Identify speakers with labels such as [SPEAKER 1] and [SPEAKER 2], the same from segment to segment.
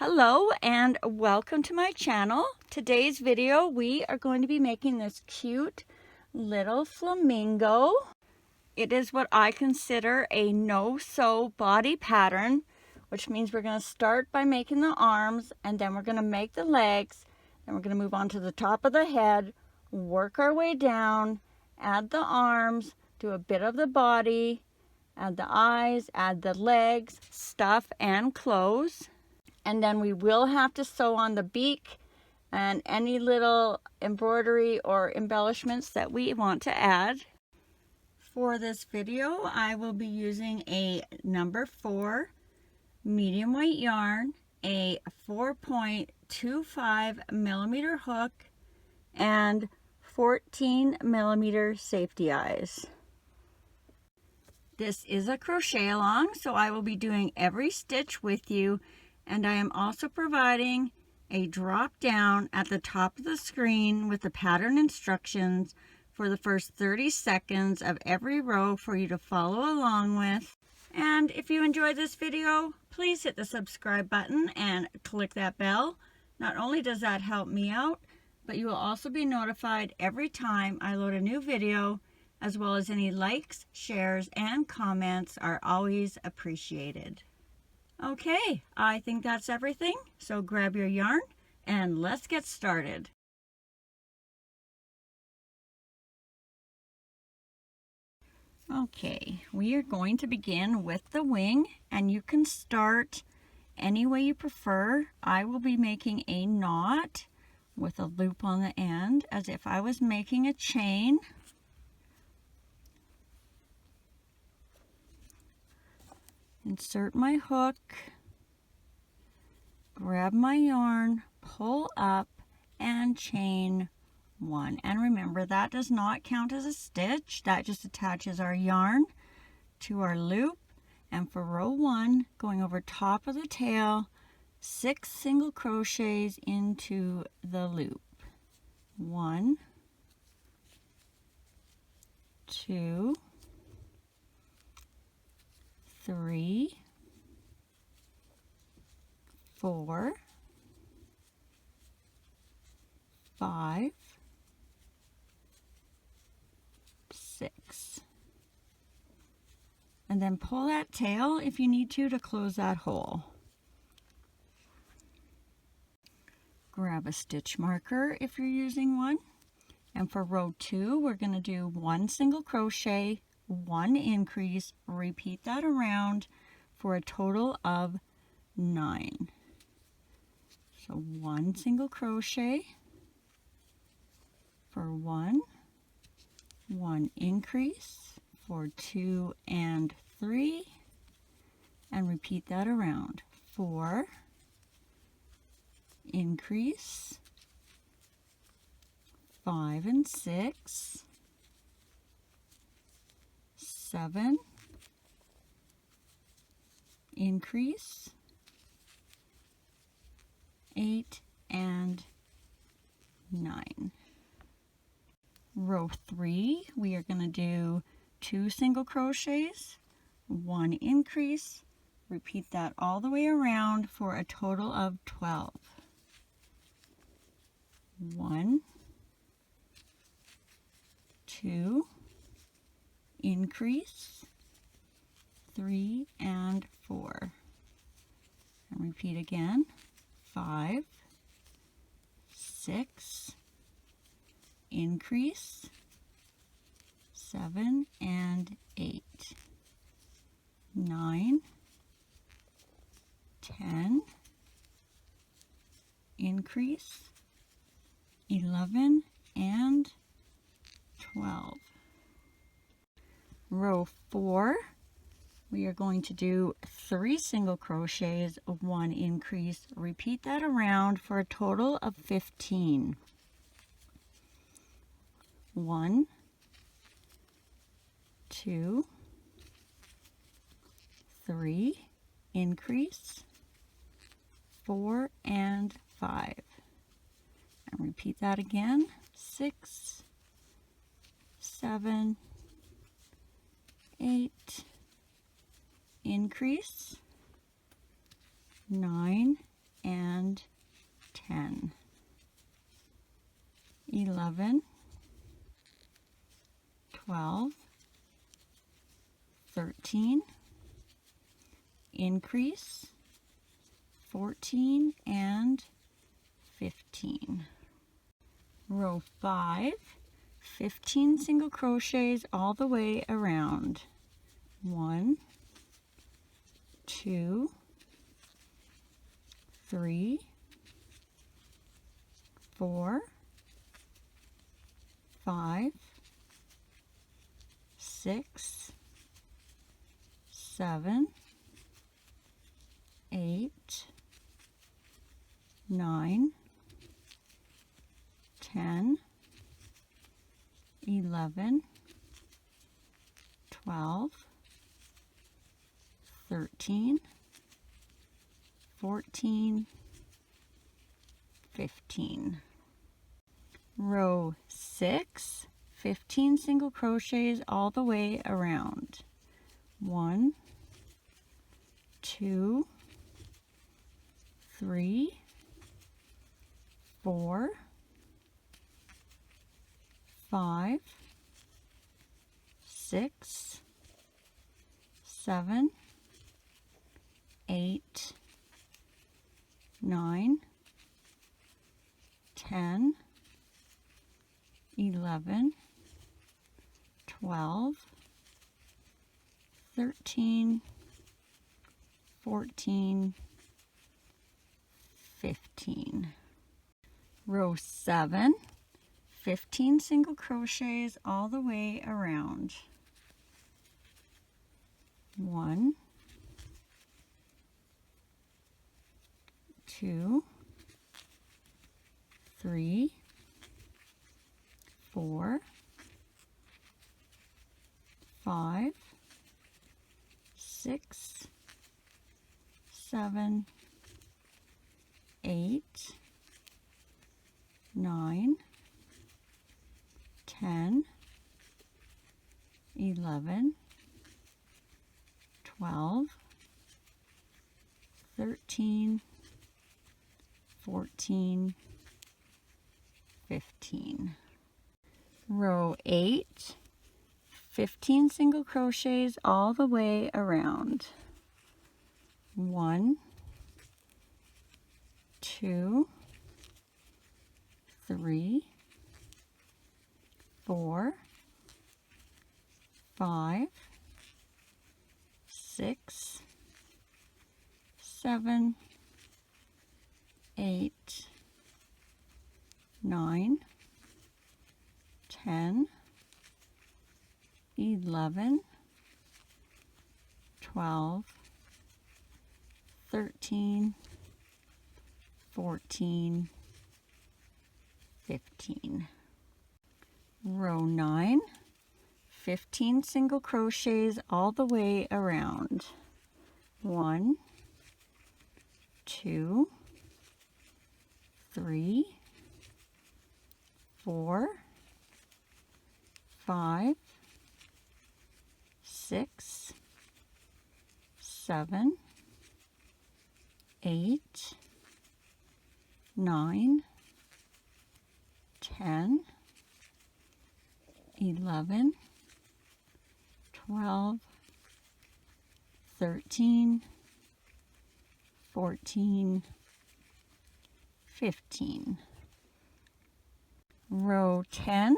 [SPEAKER 1] Hello and welcome to my channel. Today's video we are going to be making this cute little flamingo. It is what I consider a no-sew body pattern, which means we're going to start by making the arms, and then we're going to make the legs, then we're going to move on to the top of the head, work our way down, add the arms, do a bit of the body, add the eyes, add the legs, stuff, and clothes. And then we will have to sew on the beak and any little embroidery or embellishments that we want to add. For this video, I will be using a number 4 medium weight yarn, a 4.25 millimeter hook, and 14 millimeter safety eyes. This is a crochet along, so I will be doing every stitch with you. And I am also providing a drop down at the top of the screen with the pattern instructions for the first 30 seconds of every row for you to follow along with. And if you enjoyed this video, please hit the subscribe button and click that bell. Not only does that help me out, but you will also be notified every time I load a new video, as well as any likes, shares, and comments are always appreciated. Okay, I think that's everything, so grab your yarn and let's get started. Okay, we are going to begin with the wing, and you can start any way you prefer. I will be making a knot with a loop on the end as if I was making a chain. Insert my hook, grab my yarn, pull up, and chain 1. And remember, that does not count as a stitch. That just attaches our yarn to our loop. And for row 1, going over top of the tail, 6 single crochets into the loop. 1, 2, 3, 4, 5, 6. And then pull that tail if you need to close that hole. Grab a stitch marker if you're using one. And for row 2, we're going to do 1 single crochet, 1 increase, repeat that around for a total of 9. So 1 single crochet for 1, 1 increase for 2 and 3, and repeat that around. 4, increase, 5 and 6, 7, increase, 8 and 9. Row 3, we are going to do 2 single crochets, 1 increase, repeat that all the way around for a total of 12. 1, 2, increase, 3 and 4, and repeat again. 5, 6, increase, 7 and 8, 9, 10, increase, 11 and 12. Row 4, we are going to do 3 single crochets, 1 increase, repeat that around for a total of 15. 1, 2, 3, increase, 4 and 5. And repeat that again. 6, 7, 8, increase, 9 and 10. 11, 12, 13, increase, 14 and 15. Row 5, 15 single crochets all the way around. 1, 2, 3, 4, 5, 6, 7, 8, 9, 10, 11, 12, 13, 14, 15. Row 6, 15 single crochets all the way around. 1, 2, 3, 4, 5, 6, 7, 8, 9, 10, 11, 12, 13, 14, 15. Row 7, 15 single crochets all the way around. 1, 2, 3, 4, 5, 6, 7, 8, 9, 10, 11, 12, 13, 14, 15. Row 8, 15 single crochets all the way around. 1, 2, 3, 4, 5, 6, 7, 8, 9, 10, 11, 12, 13, 14, 15. Row 9, 15 single crochets all the way around. 1, 2, 3, 4, 5, 6, 7, 8, 9, 10, 11, 12, 13, 14, 15. Row 10,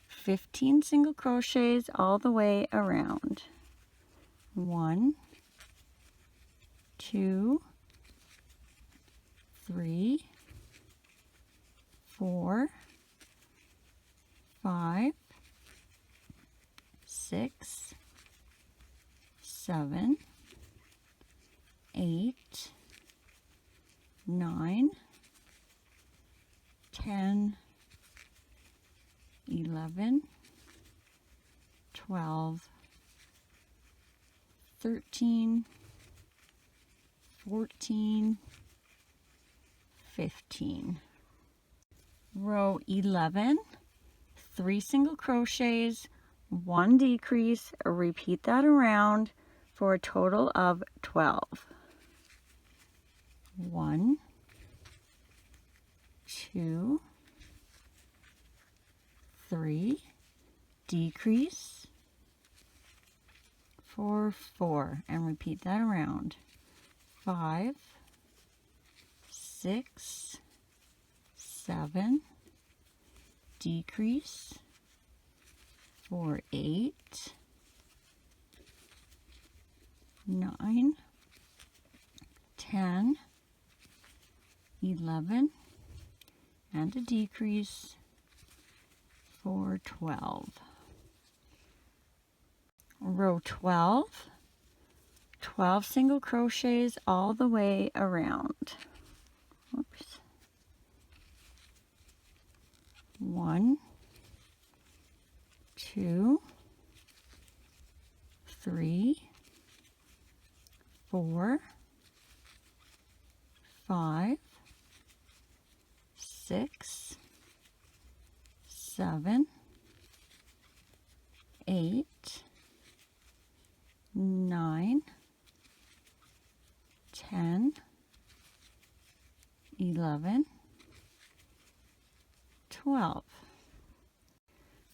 [SPEAKER 1] 15 single crochets all the way around. 1, 2, 3, 4, 5, 6, 7, 8, 9, 10, 11, 12, 13, 14, 15. Row 11, 3 single crochets, 1 decrease, repeat that around for a total of 12. 1, 2, 3, decrease, 4, 4, and repeat that around. 5, 6, 7, decrease, 4, 8, 9, 10, 11, and a decrease, 4, 12. Row 12, 12 single crochets all the way around. Oops. 1, 2, 3, 4, 5, 6, 7, 8, 9, 10, 11, 12.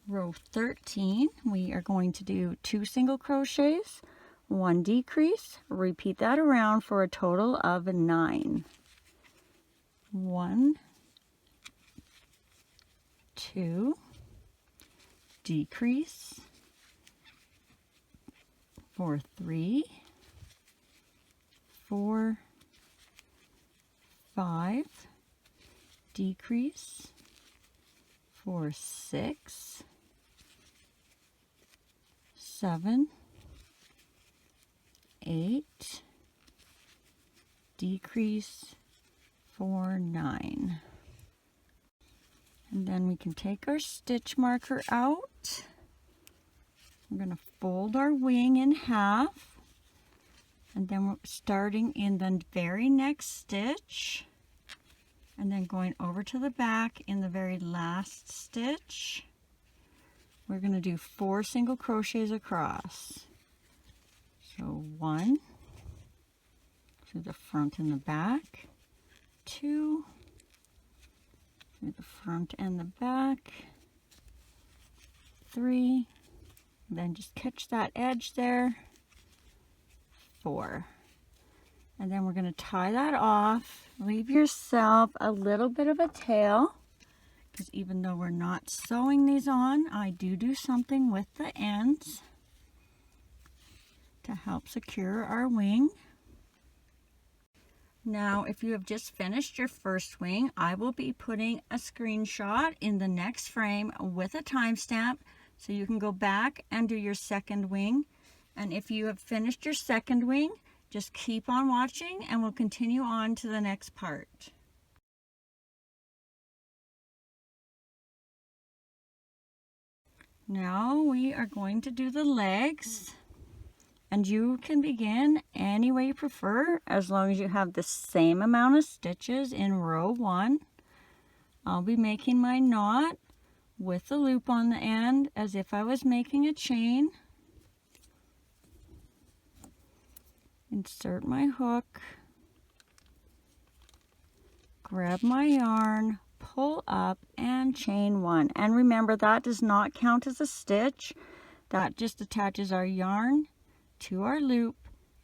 [SPEAKER 1] Row 13, we are going to do 2 single crochets, 1 decrease, repeat that around for a total of 9. 1, 2, decrease, for 3, 4, 5, decrease, for 6, 7, 8, decrease, for 9. And then we can take our stitch marker out. We're going to fold our wing in half, and then we're starting in the very next stitch, and then going over to the back in the very last stitch. We're going to do 4 single crochets across. So 1 to the front and the back, 2 to the front and the back, 3, then just catch that edge there, 4. And then we're going to tie that off. Leave yourself a little bit of a tail, because even though we're not sewing these on, I do something with the ends to help secure our wing. Now, if you have just finished your first wing, I will be putting a screenshot in the next frame with a timestamp, so you can go back and do your second wing. And if you have finished your second wing, just keep on watching and we'll continue on to the next part. Now we are going to do the legs, and you can begin any way you prefer as long as you have the same amount of stitches in row 1. I'll be making my knot with the loop on the end as if I was making a chain. Insert my hook, grab my yarn, pull up, and chain 1. And remember, that does not count as a stitch. That just attaches our yarn to our loop.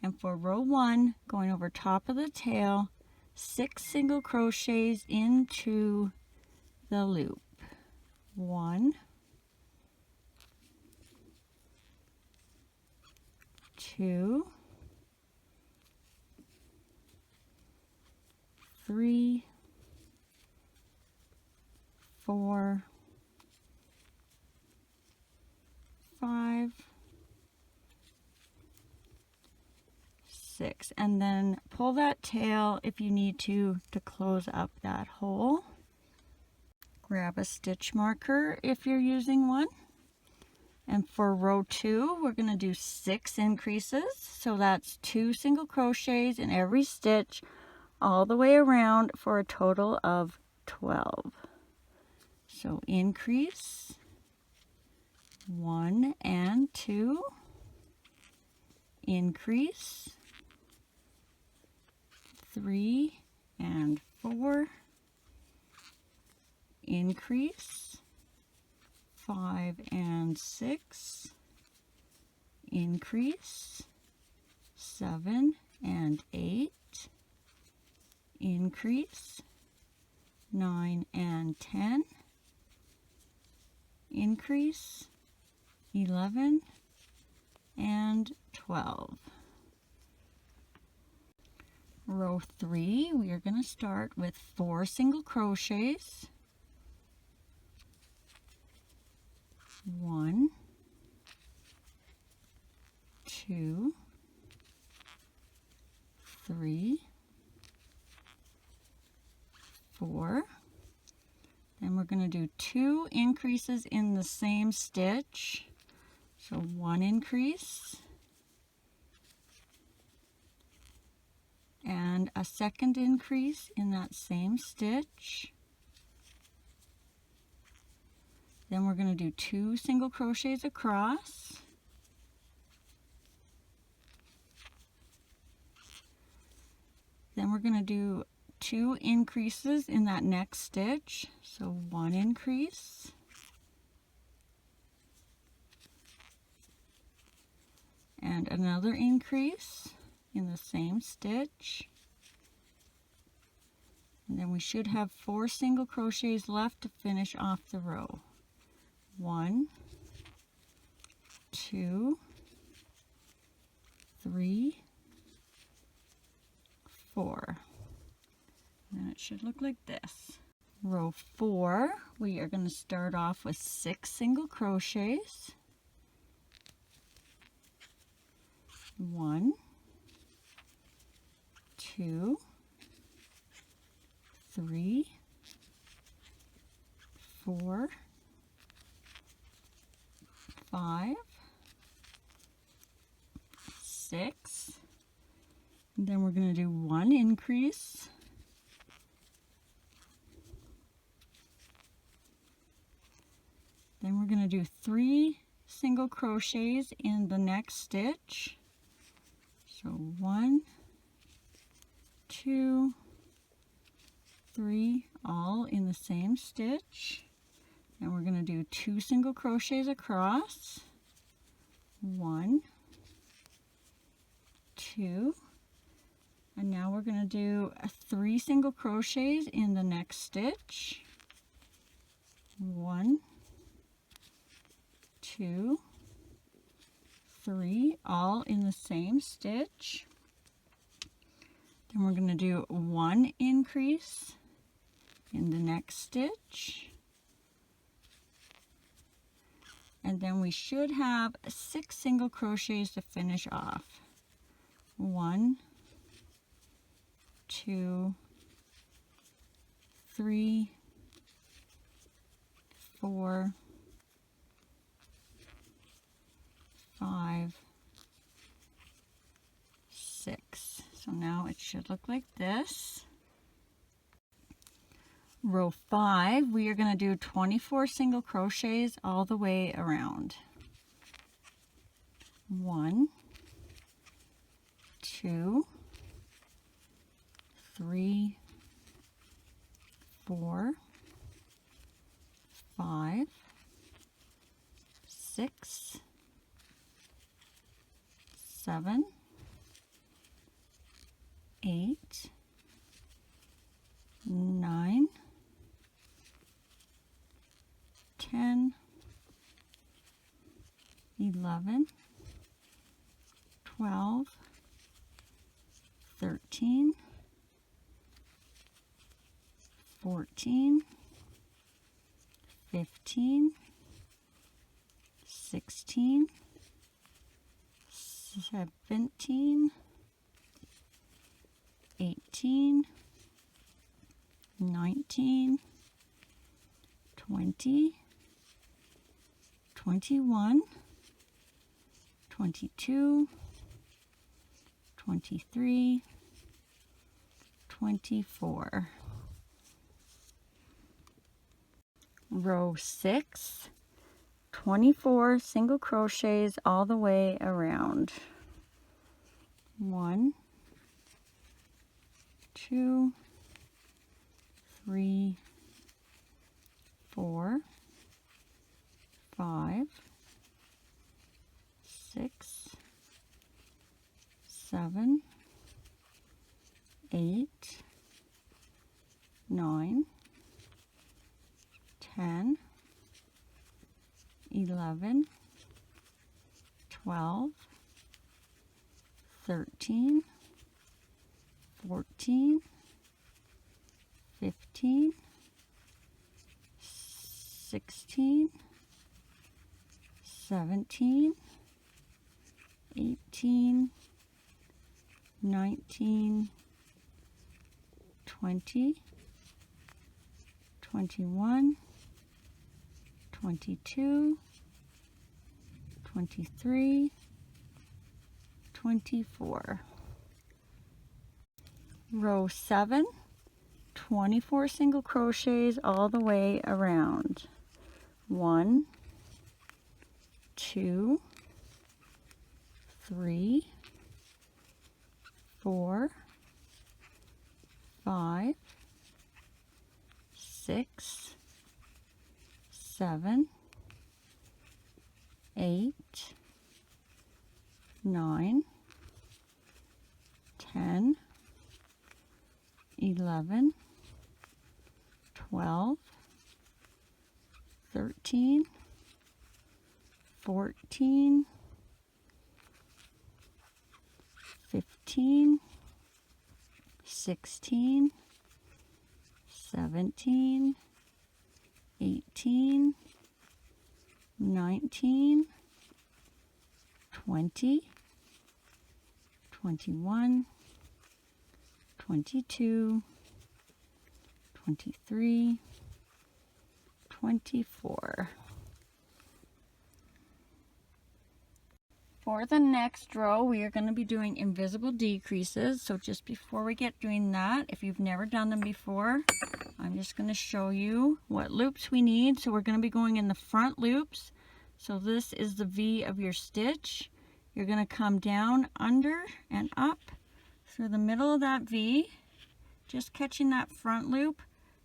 [SPEAKER 1] And for row 1, going over top of the tail, 6 single crochets into the loop. 1, 2, 3, 4, 5, 6, and then pull that tail if you need to close up that hole. Grab a stitch marker if you're using one. And for row 2, we're going to do 6 increases. So that's 2 single crochets in every stitch all the way around for a total of 12. So increase 1 and 2, increase 3 and 4, increase, 5 and 6, increase, 7 and 8, increase, 9 and 10, increase, 11 and 12. Row 3, we are going to start with 4 single crochets. 1, 2, 3, 4. Then we're going to do 2 increases in the same stitch. So 1 increase and a second increase in that same stitch. Then we're going to do 2 single crochets across. Then we're going to do 2 increases in that next stitch. So 1 increase and another increase in the same stitch. And then we should have 4 single crochets left to finish off the row. 1, 2, 3, 4. And it should look like this. Row 4, we are going to start off with 6 single crochets. 1, 2, 3, 4, 5, 6. And then we're going to do 1 increase. Then we're going to do 3 single crochets in the next stitch. So 1, 2, 3, all in the same stitch. And we're going to do 2 single crochets across. 1, 2, and now we're going to do 3 single crochets in the next stitch. 1, 2, 3, all in the same stitch. Then we're going to do 1 increase in the next stitch. And then we should have 6 single crochets to finish off. 1, 2, 3, 4, 5, 6. So now it should look like this. Row 5, we are going to do 24 single crochets all the way around. 1, 2, 3, 4, 5, 6, 7, 8, 9, 10, 11, 12, 13, 14, 15, 16, 17, 18, 19, 20, 21, 22, 23, 24. Row 6, 24 single crochets all the way around. 1, 2, 3, 4, 5, 6, 7, 8, 9, 10, 11, 12, 13, 14, 15, 16, 17, 18, 19, 20, 21, 22, 23, 24. Row 7, 24 single crochets all the way around. 1, 2, 3, 4, 5, 6, 7, 8, 9, 10, 11, 12, 13, 14, 15, 16, 17, 18, 19, 20, 21, 22, 23, 24. For the next row, we are going to be doing invisible decreases. So just before we get doing that, if you've never done them before, I'm just going to show you what loops we need. So we're going to be going in the front loops. So this is the V of your stitch. You're going to come down, under, and up through the middle of that V, just catching that front loop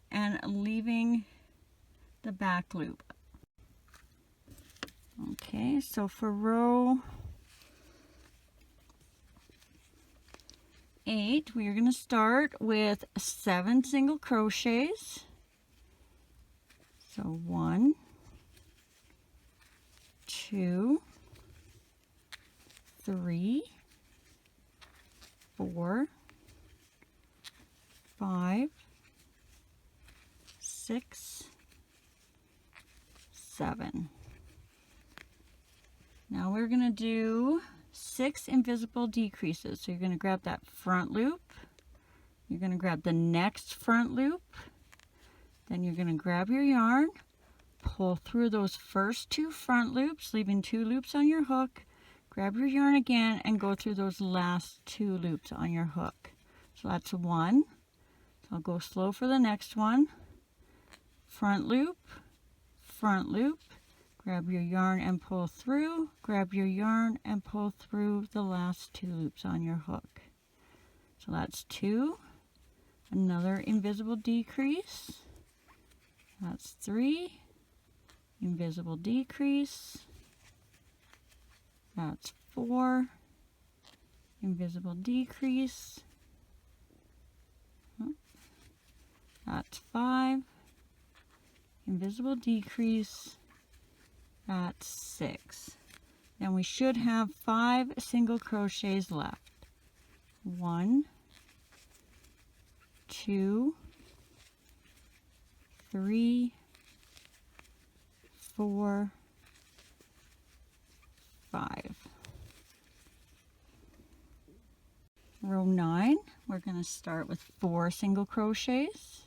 [SPEAKER 1] and leaving the back loop. Okay, so for row 8, we are going to start with 7 single crochets. So 1, 2, 3, 4, 5, 6, 7. Now we're going to do 6 invisible decreases. So you're going to grab that front loop, you're going to grab the next front loop, then you're going to grab your yarn, pull through those first 2 front loops, leaving 2 loops on your hook, grab your yarn again and go through those last 2 loops on your hook. So that's 1. So I'll go slow for the next one. Front loop, grab your yarn and pull through, grab your yarn and pull through the last 2 loops on your hook. So that's 2. Another invisible decrease. That's 3. Invisible decrease. That's 4. Invisible decrease. That's 5. Invisible decrease. That's 6. Then we should have 5 single crochets left. 1, 2, 3, 4, 5. Row 9, we're going to start with 4 single crochets.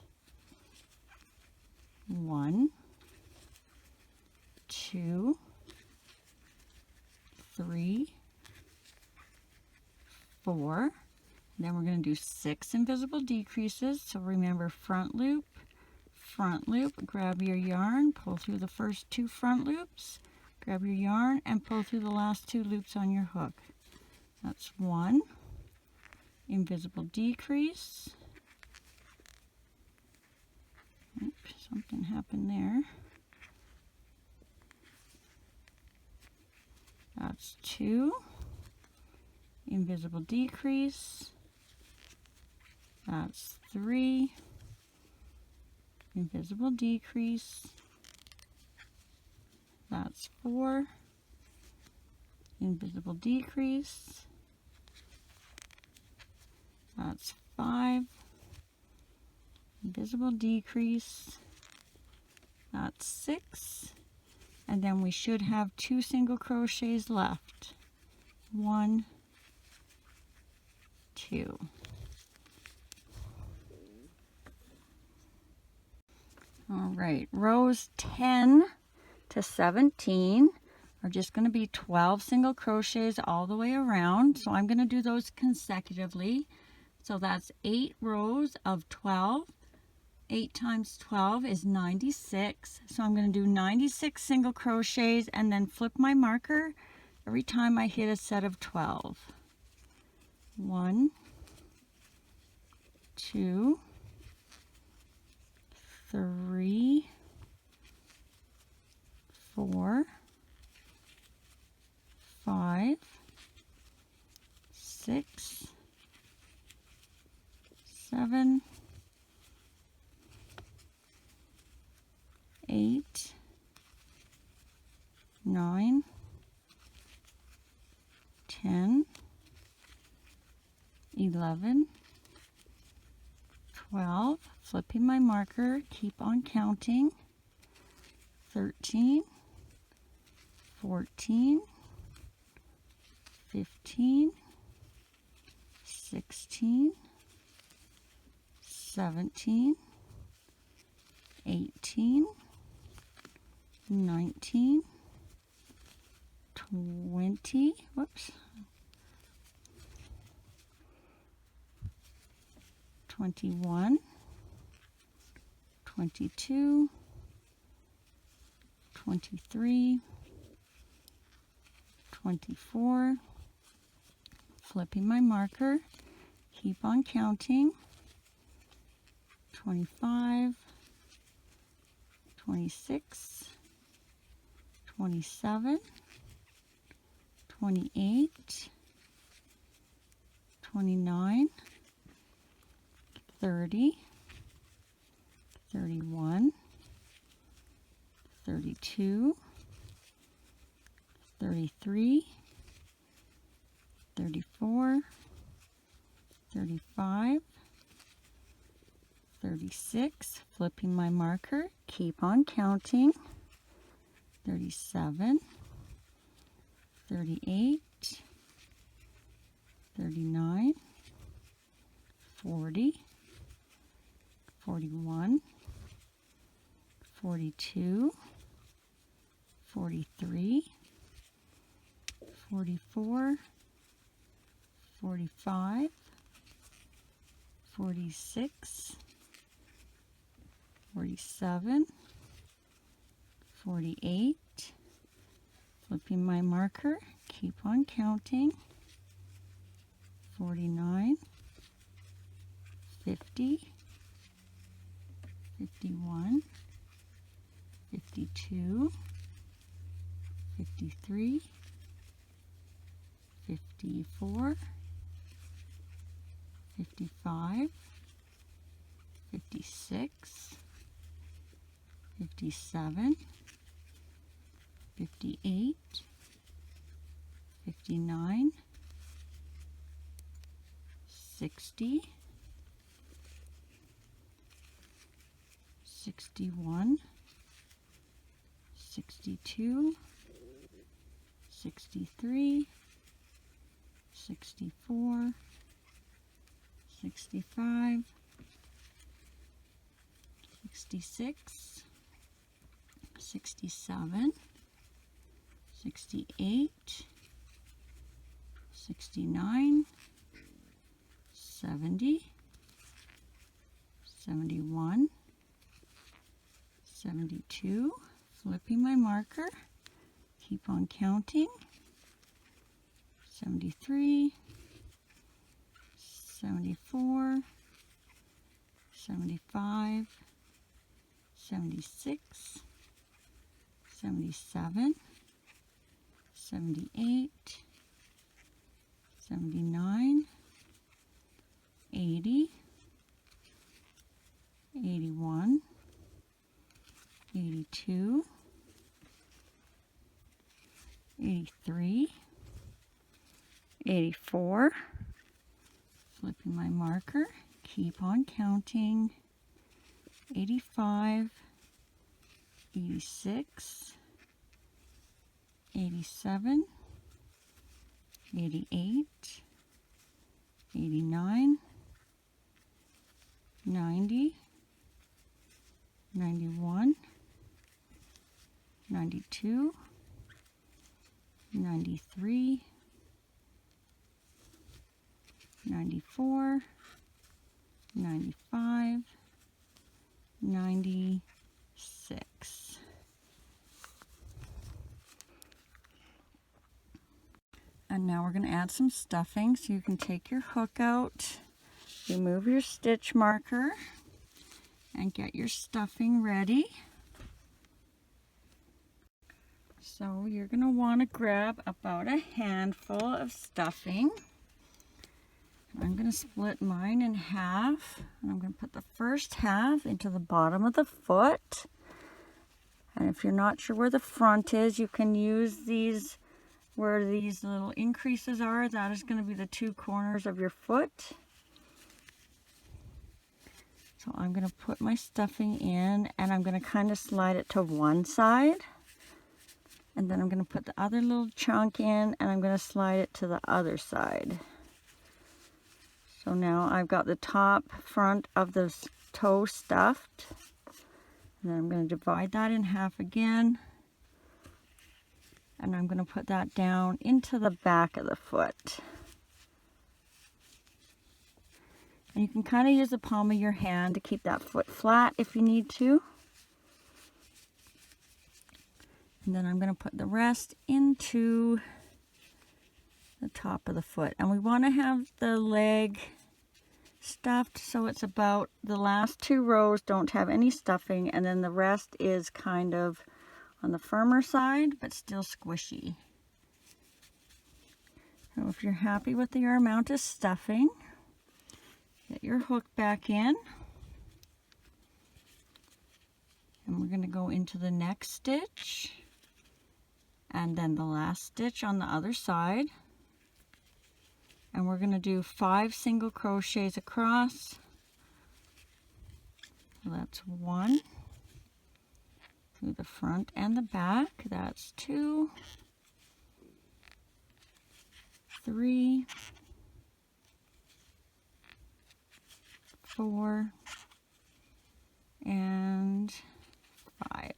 [SPEAKER 1] 1, 2, 3, 4. Then we're going to do 6 invisible decreases. So remember, front loop, grab your yarn, pull through the first 2 front loops, grab your yarn and pull through the last 2 loops on your hook. That's 1 invisible decrease, Oops, something happened there. That's 2. Invisible decrease. That's 3. Invisible decrease. That's 4. Invisible decrease. That's 5. Invisible decrease. That's 6. And then we should have 2 single crochets left. 1, 2. All right, rows 10 to 17 are just going to be 12 single crochets all the way around. So I'm going to do those consecutively. So that's 8 rows of 12. 8 times 12 is 96. So I'm going to do 96 single crochets and then flip my marker every time I hit a set of 12. 1, 2, 3, 4, 5, 6, 7, 8, 9, 10, 11, 12, flipping my marker, keep on counting, 13, 14, 15, 16, 17, 18, 19, 20, whoops, 21, 22, 23, 24, flipping my marker, keep on counting, 25, 26, 27, 28, 29, 30, 31, 32, 33, 34, 35, 36, flipping my marker, keep on counting, 37, 38, 39, 40, 41, 42, 43, 44, 45, 46, 47, 48, flipping my marker, keep on counting, 49, 50, 51, 52, 53, 54, 55, 56, 57, 58, 59, 60, 61, 62, 63, 64, 65, 66, 67, 68, 69, 70, 71, 72, flipping my marker, keep on counting, 73, 74, 75, 76, 77, 78, 79, 80, 81, 82, 83, 84, flipping my marker, keep on counting, 85, 86, 87, 88, 89, 90, 91, 92, 93, 94, 95, 96. And now we're going to add some stuffing, so you can take your hook out, remove your stitch marker, and get your stuffing ready. So you're going to want to grab about a handful of stuffing. I'm going to split mine in half, and I'm going to put the first half into the bottom of the foot. And if you're not sure where the front is, you can use these where these little increases are. That is going to be the two corners of your foot. So I'm going to put my stuffing in, and I'm going to kind of slide it to one side. And then I'm going to put the other little chunk in, and I'm going to slide it to the other side. So now I've got the top front of the toe stuffed. And then I'm going to divide that in half again. And I'm going to put that down into the back of the foot. And you can kind of use the palm of your hand to keep that foot flat if you need to. And then I'm going to put the rest into the top of the foot. And we want to have the leg stuffed so it's about the last two rows don't have any stuffing, and then the rest is kind of on the firmer side but still squishy. So if you're happy with your amount of stuffing, get your hook back in, and we're going to go into the next stitch and then the last stitch on the other side. And we're going to do 5 single crochets across. So that's 1 through the front and the back. That's 2, 3, 4, and 5.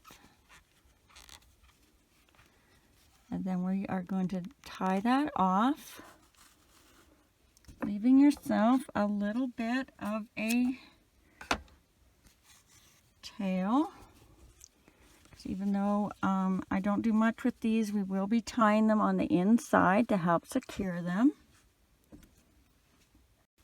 [SPEAKER 1] And then we are going to tie that off, leaving yourself a little bit of a tail. So even though I don't do much with these, we will be tying them on the inside to help secure them.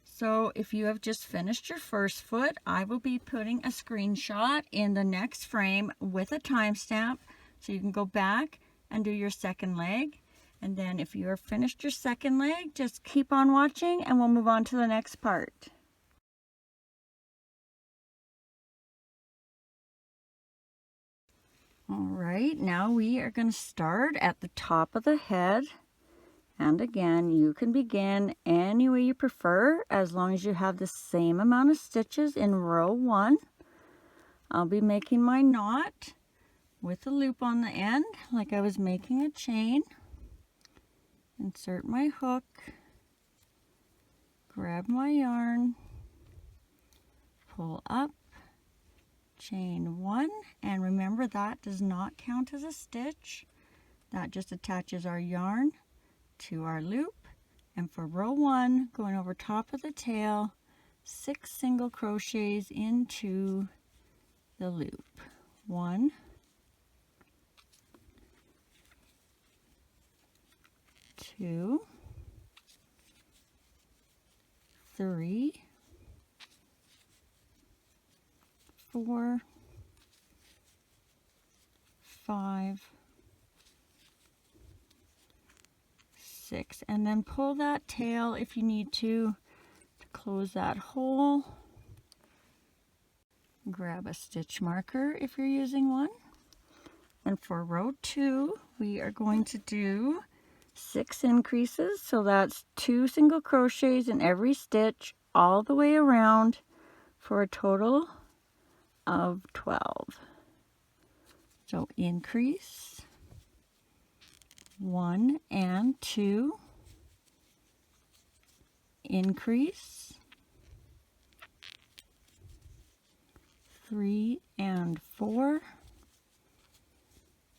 [SPEAKER 1] So if you have just finished your first foot, I will be putting a screenshot in the next frame with a timestamp, so you can go back and do your second leg. And then if you are finished your second leg, just keep on watching and we'll move on to the next part. All right, now we are going to start at the top of the head. And again, you can begin any way you prefer, as long as you have the same amount of stitches in row 1. I'll be making my knot with a loop on the end, like I was making a chain. Insert my hook, grab my yarn, pull up, chain 1, and remember that does not count as a stitch. That just attaches our yarn to our loop. And for row 1, going over top of the tail, 6 single crochets into the loop. 1, 2, 3, 4, 5, 6, and then pull that tail if you need to close that hole. Grab a stitch marker if you're using one. And for row 2, we are going to do 6 increases, so that's 2 single crochets in every stitch all the way around for a total of 12. So increase 1 and 2, increase 3 and 4,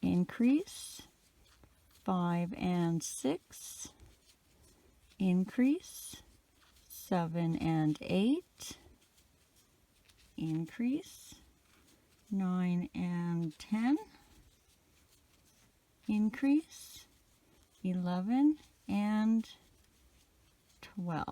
[SPEAKER 1] increase 5 and 6, increase 7 and 8, increase 9 and 10, increase 11 and 12.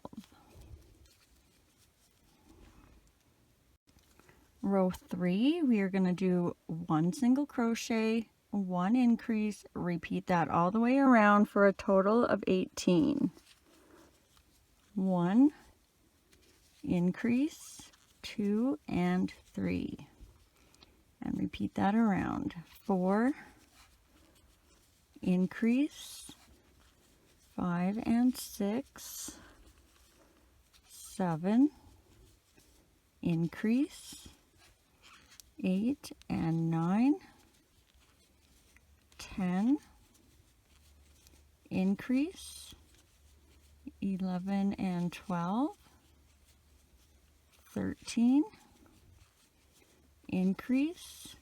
[SPEAKER 1] Row 3, we are going to do 1 single crochet, 1 increase, repeat that all the way around for a total of 18. 1, increase, 2 and 3, and repeat that around. 4, increase, 5 and 6, 7, increase, 8 and 9, 10, increase, 11 and 12, 13, increase,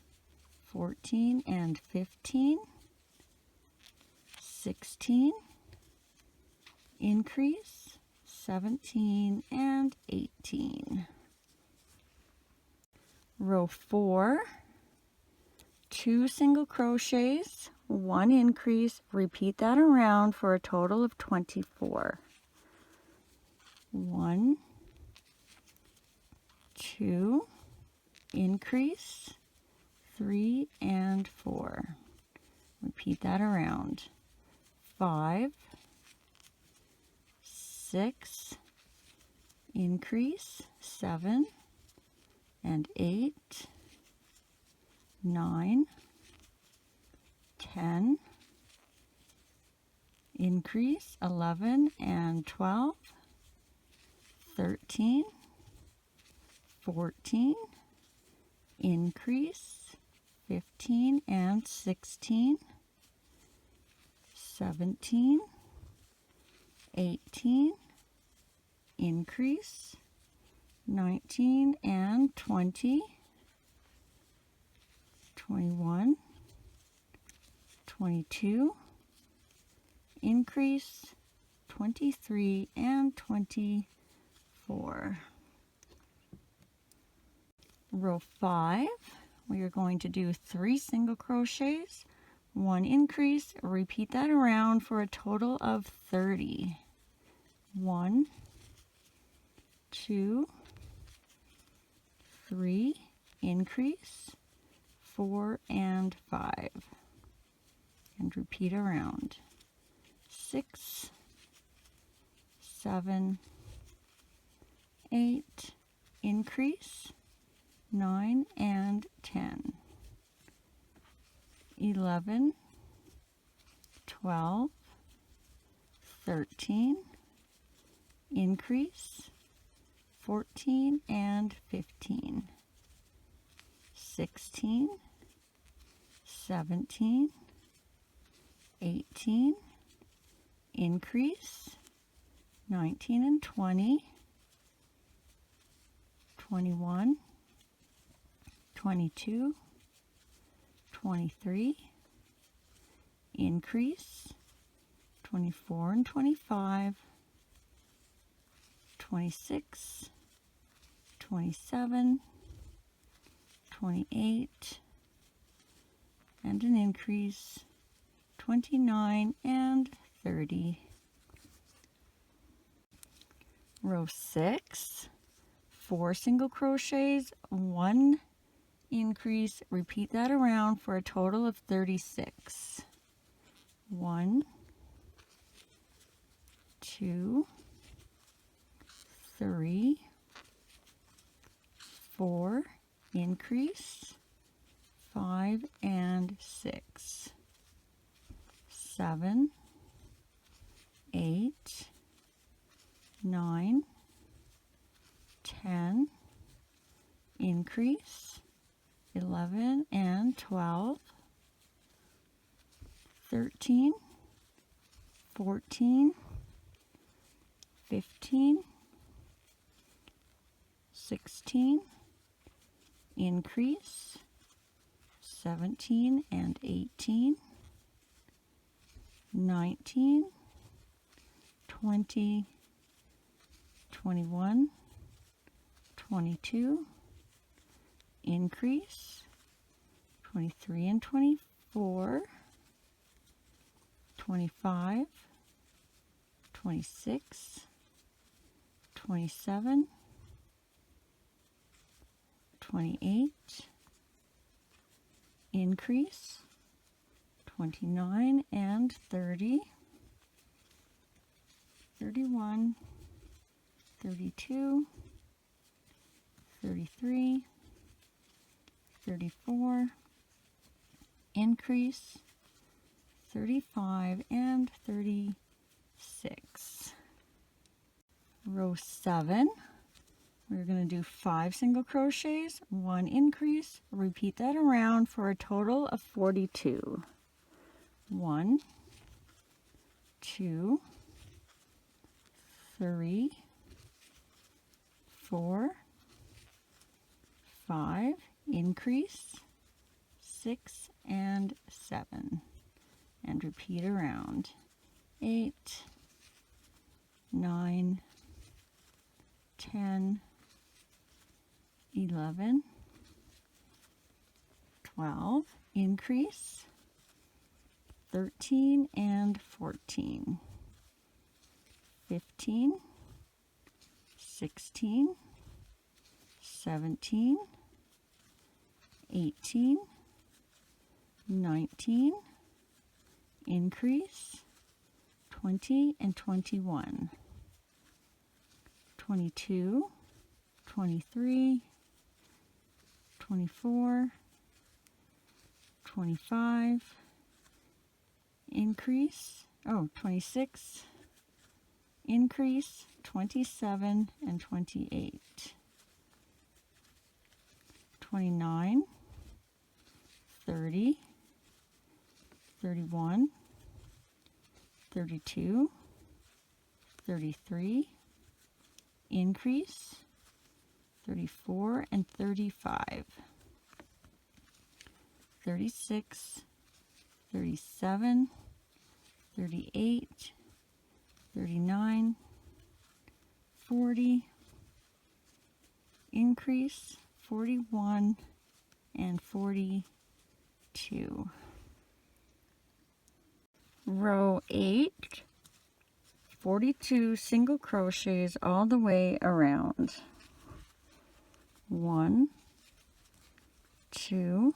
[SPEAKER 1] 14 and 15, 16, increase, 17 and 18. Row 4, 2 single crochets, 1 increase, repeat that around for a total of 24. 1, 2, increase, 3 and 4. Repeat that around. 5, 6, increase, 7 and 8, 9, 10, increase, 11 and 12, 13, 14, increase, 15 and 16, 17, 18, increase, 19 and 20, 21, 22, increase, 23 and 24. Row 5, we are going to do 3 single crochets, 1 increase, repeat that around for a total of 30. 1, 2, 3, increase, 4 and 5, and repeat around. 6, 7, 8, increase, 9 and 10, 11, 12, 13, increase, 14 and 15, 16, 17, 18, increase, 19 and 20, 21, 22, 23, increase, 24 and 25, 26, 27, 28, and an increase, 29 and 30. Row 6, 4 single crochets, 1 increase, repeat that around for a total of 36. 1, 2, 3, 4, increase, 5 and 6, 7, 8, 9, 10, increase, 11 and 12, 13, 14, 15, 16, increase, 17 and 18, 19, 20, 21, 22, increase, 23 and 24, 25, 26, 27, 28, increase, 29 and 30, 31, 32, 33, 34, increase, 35 and 36. Row 7, we're going to do 5 single crochets, 1 increase, repeat that around for a total of 42. 1, 2, 3, 4, 5, increase, 6 and 7, and repeat around, 8, 9, 10, 11, 12, increase, 13 and 14, 15, 16, 17, 18, 19, increase, 20 and 21, 22, 23, 24, 25, increase, 26, increase, 27 and 28, 29, 30, 31, 32, 33, increase, 34 and 35, 36, 37, 38, 39, 40, increase, 41 and 42. Row 8, 42 single crochets all the way around. 1, 2,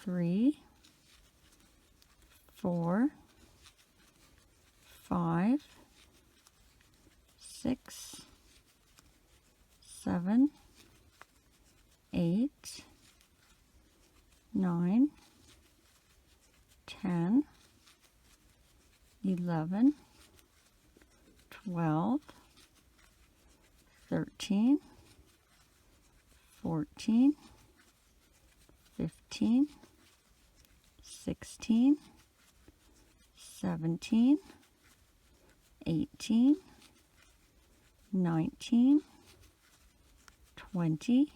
[SPEAKER 1] 3, 4, 5, 6, 7, 8, 9, 10, 11, 12, 13, 14, 15, 16, 17, 18, 19, 20,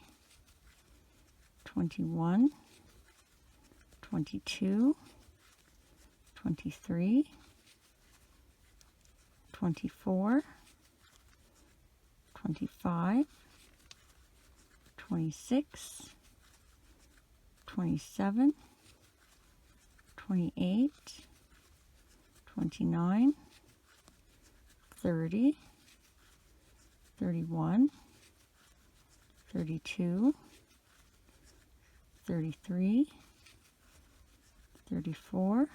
[SPEAKER 1] 21, 22, 23, 24, 25, 26, 27, 28, 29, 30, 31, 32, 33, 34,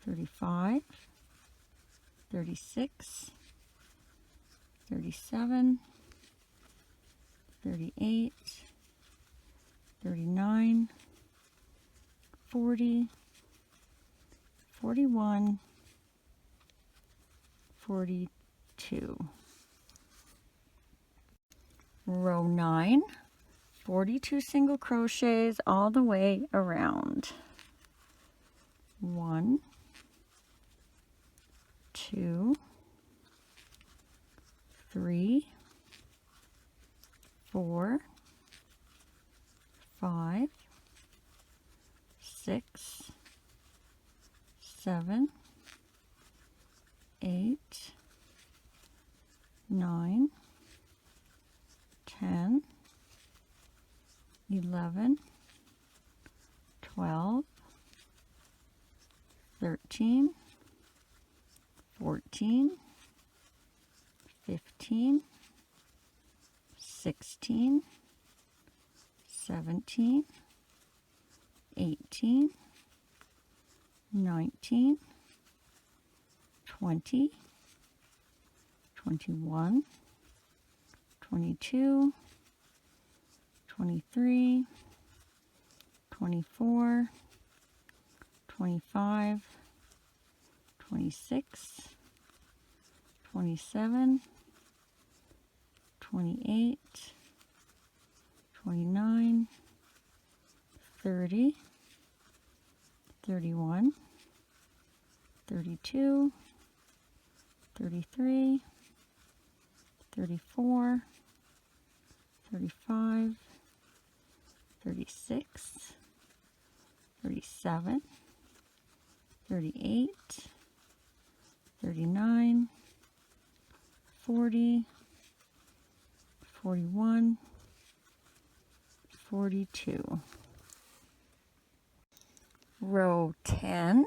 [SPEAKER 1] 35, 36, 37, 38, 39, 40, 41, 42. Row 9, 42 single crochets all the way around. 1, 2, 3, 4, 5, 6, 7, 8, 9, 10, 11, 12, 13, 14, 15, 16, 17, 18, 19, 20, 21, 22, 23, 24, 25, 26, 27, 28, 29, 30, 31, 32, 33, 34, 35, 36, 37, 38, 39, 40, 41, 42. Row 10,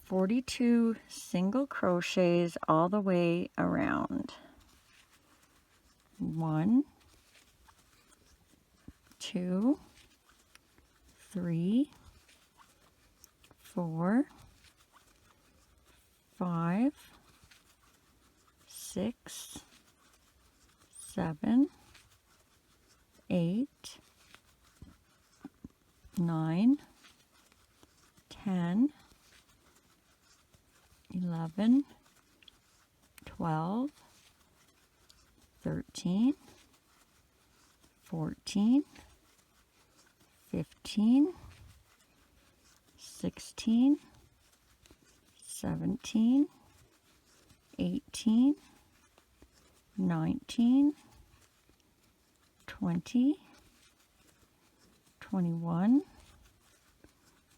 [SPEAKER 1] 42 single crochets all the way around. 1, 2, 3, 4, 5, 6, 7, 8, 9, 10, 11, 12, 13, 14, 15, 16, 17, 18, 19, 20, 21,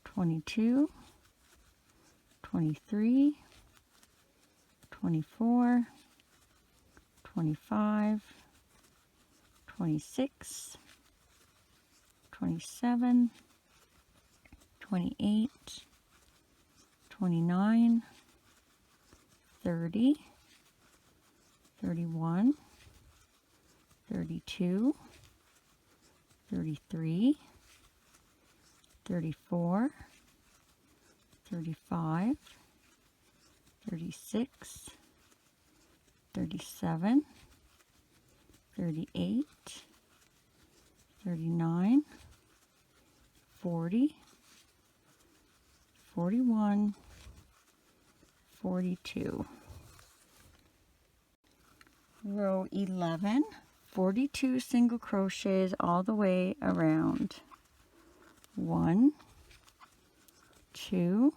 [SPEAKER 1] 22, 23, 24, 25, 26, 27, 28, 29, 30, 31, 32, 33, 34, 35, 36, 37, 38, 39, 40, 41, 42. Row 11, 42 single crochets all the way around. 1, 2,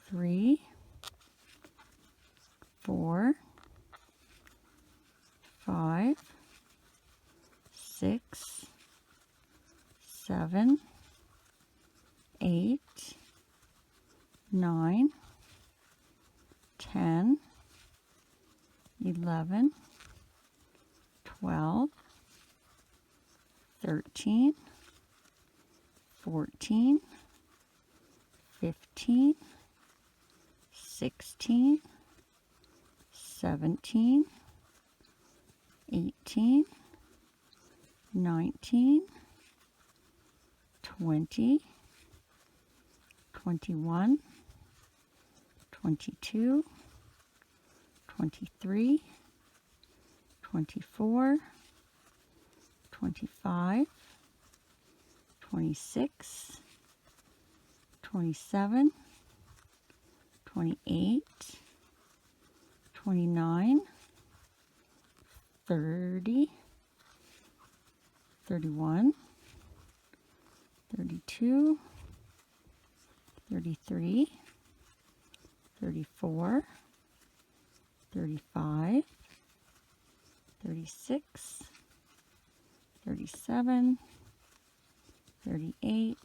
[SPEAKER 1] 3, 4, 5, 6, 7, 8, 9, 10, 11, 12, 13, 14, 15, 16, 17, 18, 19, 20, 21, 22, 23, 24, 25, 26, 27, 28, 29, 30, 31, 32, 33, 34, 35, 36, 37, 38,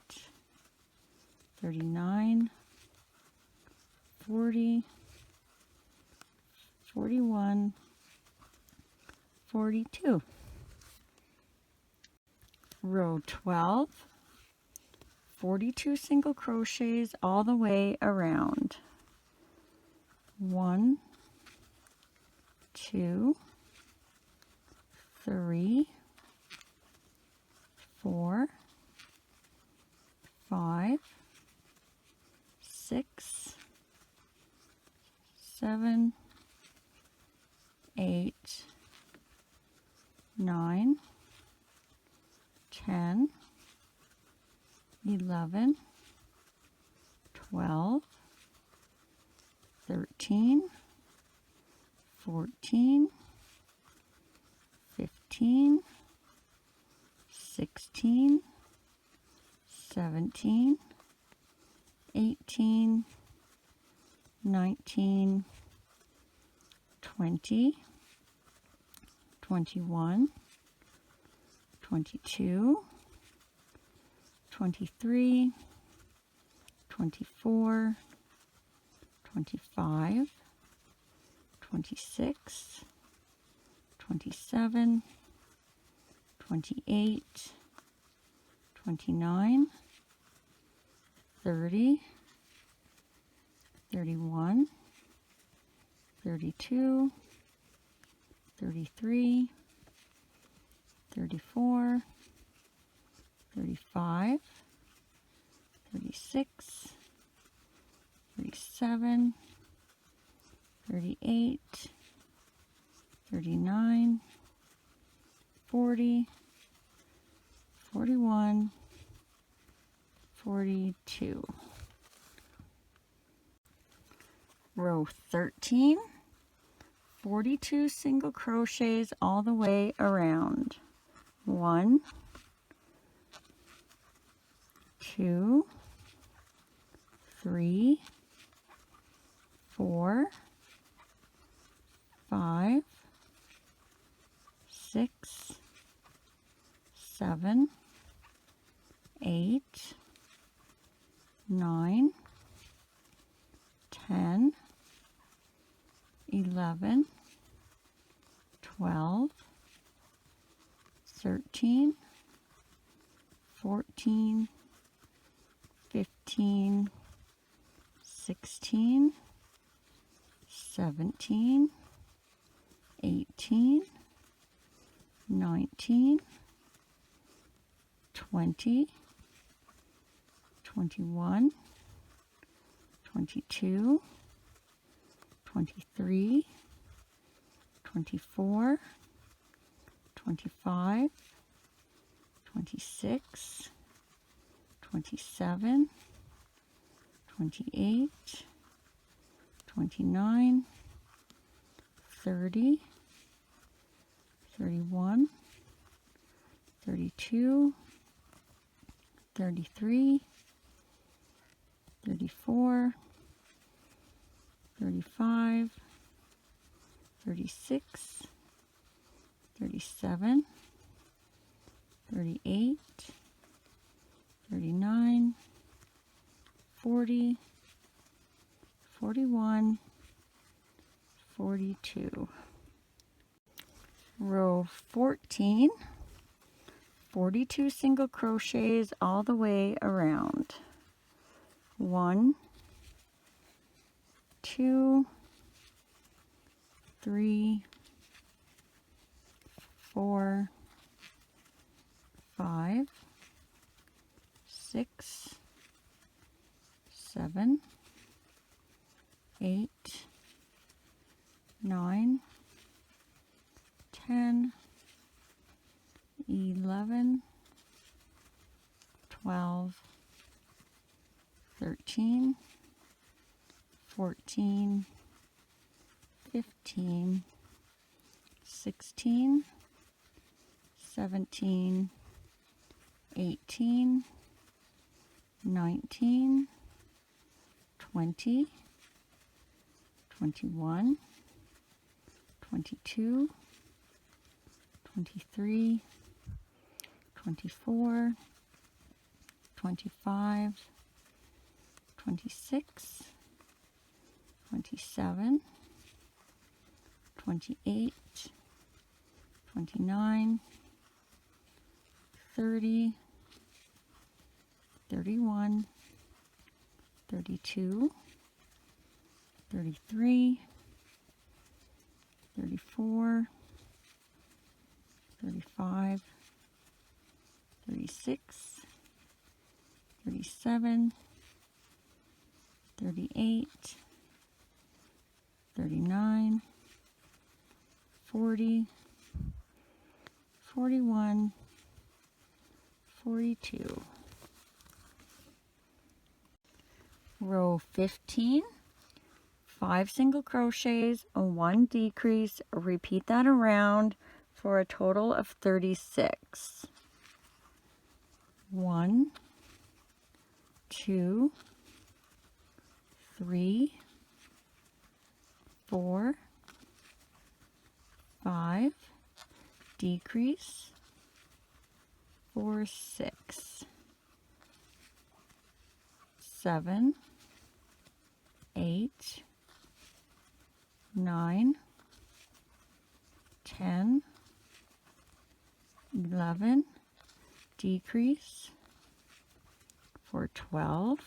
[SPEAKER 1] 39, 40, 41, 42. Row 12, 42 single crochets all the way around. 1, 2, 3, 4, 5, 6, 7, 8, 9, 10, 11, 12, 13, 14, 15, 16, 17, 18, 19, 20, 21, 22, 23, 24, 25, 26, 27, 28, 29, 30, 31, 32, 33, 34, 35, 36, 37, 38, 39, 40, 41, 42. Row 13, 42 single crochets all the way around. 1, 2, 3, 4, 5, 6, 7, 8, 9, 10, 11, 12, 13, 14, 15, 16, 17, 18, 19, 20, 21, 22, 23, 24, 25, 26, 27, 28, 29, 30, 31, 32, 33, 34, 35, 36, 37, 38, 39, 40, 41, 42. Row 14, 42 single crochets all the way around. 1, 2, 3, 4, 5, 6, 7, 8, 9, 10, 11, 12, 13, 14, 15, 16, 17, 18, 19, 20, 21, 22, 23, 24, 25, 26, 27, 28, 29, 30, 31, 32, 33, 34, 35, 36, 37, 38, 39, 40, 41, 42. Row 15, 5 single crochets, 1 decrease, repeat that around for a total of 36. 1, 2, 3, 4, 5, decrease, 4, 6, 7, 8, 9, 10, 11, decrease, for 12,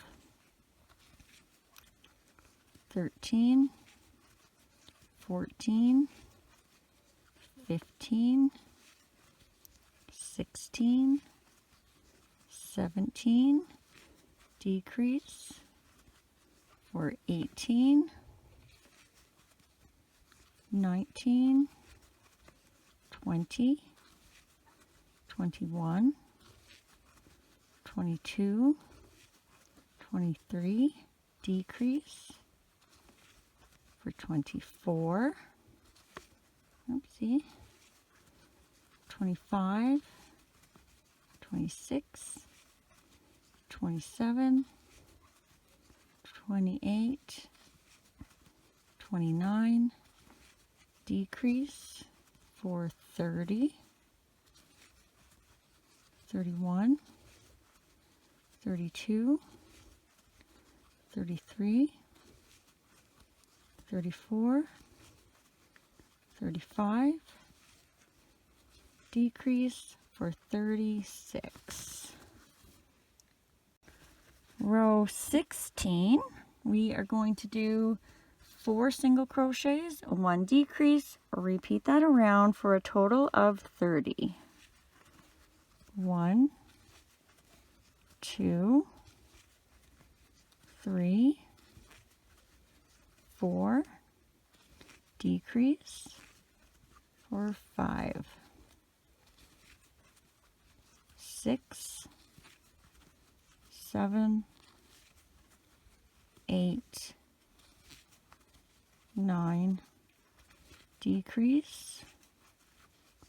[SPEAKER 1] 13, 14, 15, 16, 17, decrease, for 18, 19, 20, 21, 22, 23, decrease, for 24, oopsie, 25, 26, 27, 28, 29, decrease, for 30, 31, 32, 33, 34, 35, decrease, for 36. Row 16, we are going to do 4 single crochets, 1 decrease, repeat that around for a total of 30. 1, 2, 3, 4, decrease, for 5, 6, 7, 8, 9, decrease,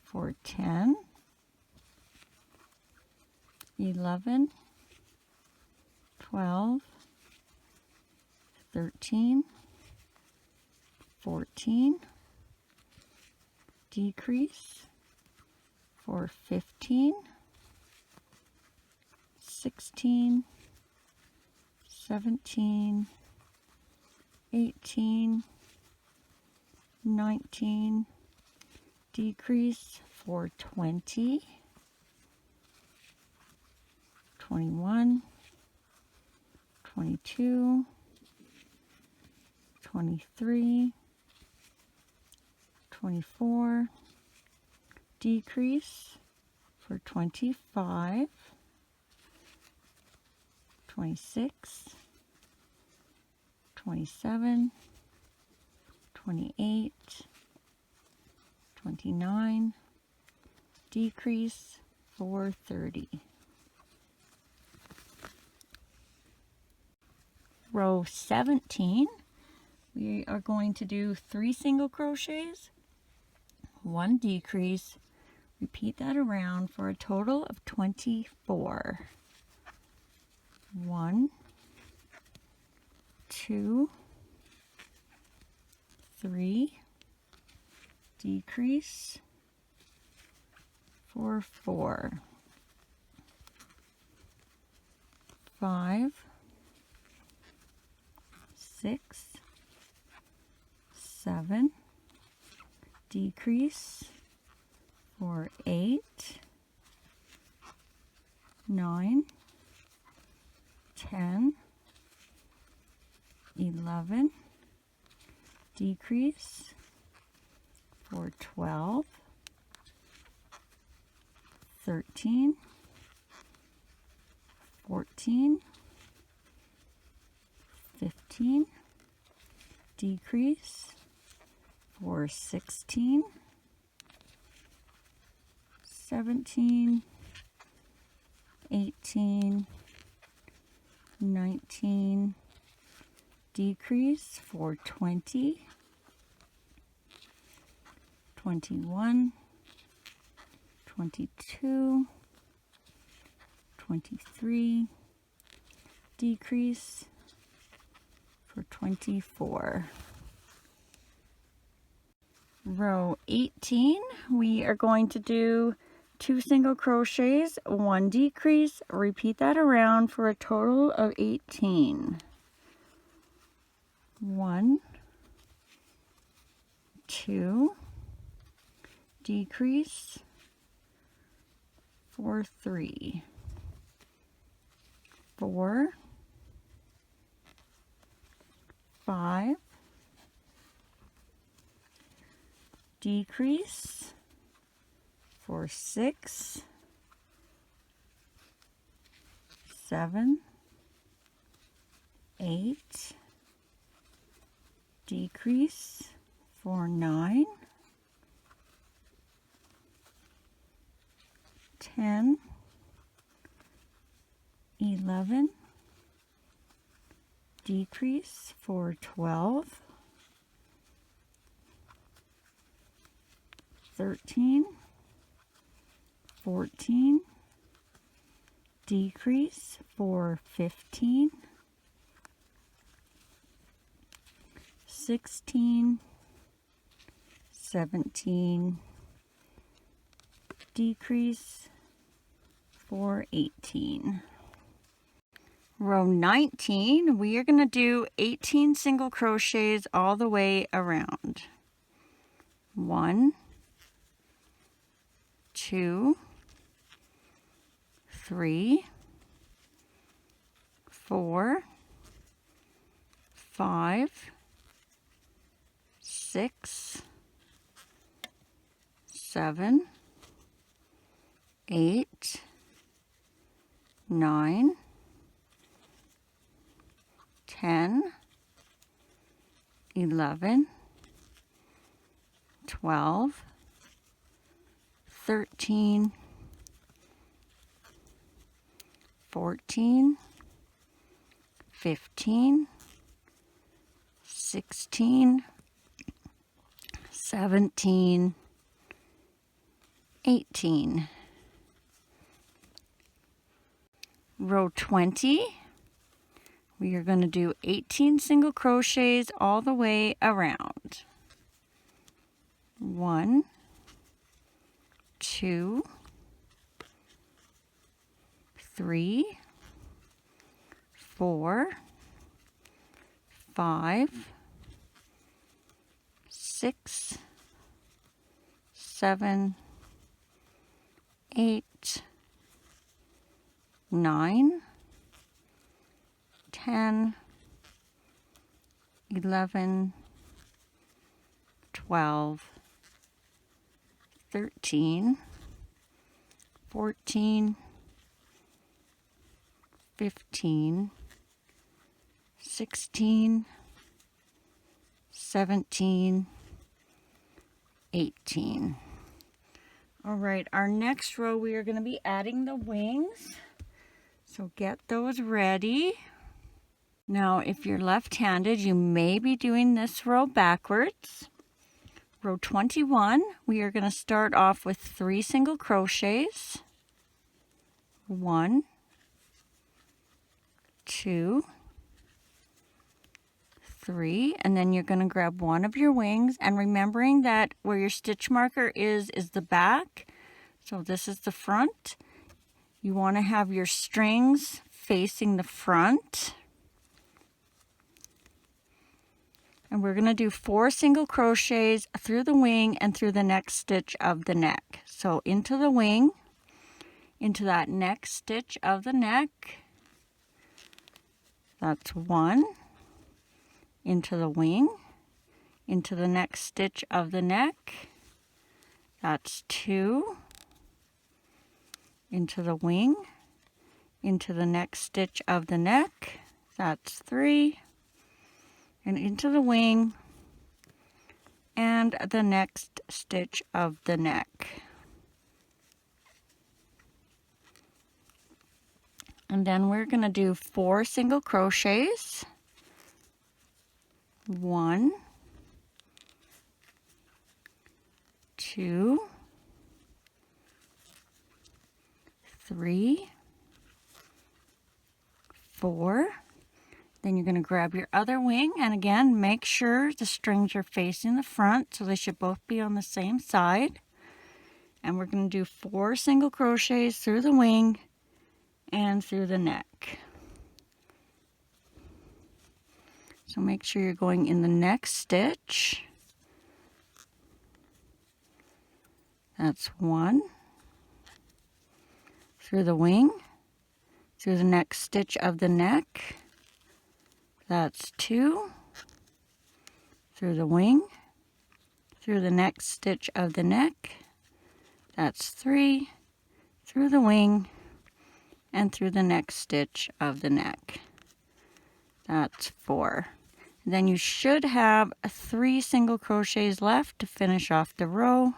[SPEAKER 1] for 10, 11, 12, 13, 14, decrease, for 15, 16, 17, 18, 19, decrease, for 20, 21, 22, 23, 24, decrease, for for 25, 26, 27, 28, 29, decrease for 30. Row 17, we are going to do 3 single crochets, 1 decrease, repeat that around for a total of 24. 1, 2, 3, decrease for 4, 5, 6, 7, decrease for 8, 9, 10, 11, decrease for 12, 13, 14, 15, decrease for 16, 17, 18, 19, decrease for 20, 21, 22, 23, decrease for 24. Row 18, we are going to do 2 single crochets, 1 decrease, repeat that around for a total of 18. 1, 2, decrease for 3, 4, 5, decrease for 6, 7, 8, decrease for 9, 10, 11, decrease for 12, 13, 14, decrease for 15, 16, 17, decrease for 18. Row 19, we are going to do 18 single crochets all the way around. 1, 2, 3, 4, 5, 6, 7, 8, 9, 10, 11, 12, 13, 14, 15, 16, 17, 18. Row 20, we are going to do 18 single crochets all the way around. 1, 2, 3, 4, 5, 6, 7, 8, 9, 10, 11, 12, 13, 14, 15, 16, 17, 18. All right, our next row we are going to be adding the wings. So get those ready. Now, if you're left-handed, you may be doing this row backwards. Row 21, we are going to start off with 3 single crochets. 1, 2, 3, and then you're going to grab one of your wings, and remembering that where your stitch marker is the back. So this is the front. You want to have your strings facing the front. And we're going to do 4 single crochets through the wing and through the next stitch of the neck. So into the wing, into that next stitch of the neck. That's 1. Into the wing, into the next stitch of the neck. That's 2. Into the wing, into the next stitch of the neck. That's 3. And into the wing and the next stitch of the neck. And then we're going to do 4 single crochets. 1, 2, 3, 4. Then you're going to grab your other wing, and again, make sure the strings are facing the front, so they should both be on the same side. And we're going to do 4 single crochets through the wing and through the neck. So make sure you're going in the next stitch. That's 1. Through the wing, through the next stitch of the neck. That's 2. Through the wing, through the next stitch of the neck. That's 3. Through the wing and through the next stitch of the neck. That's 4. Then you should have 3 single crochets left to finish off the row.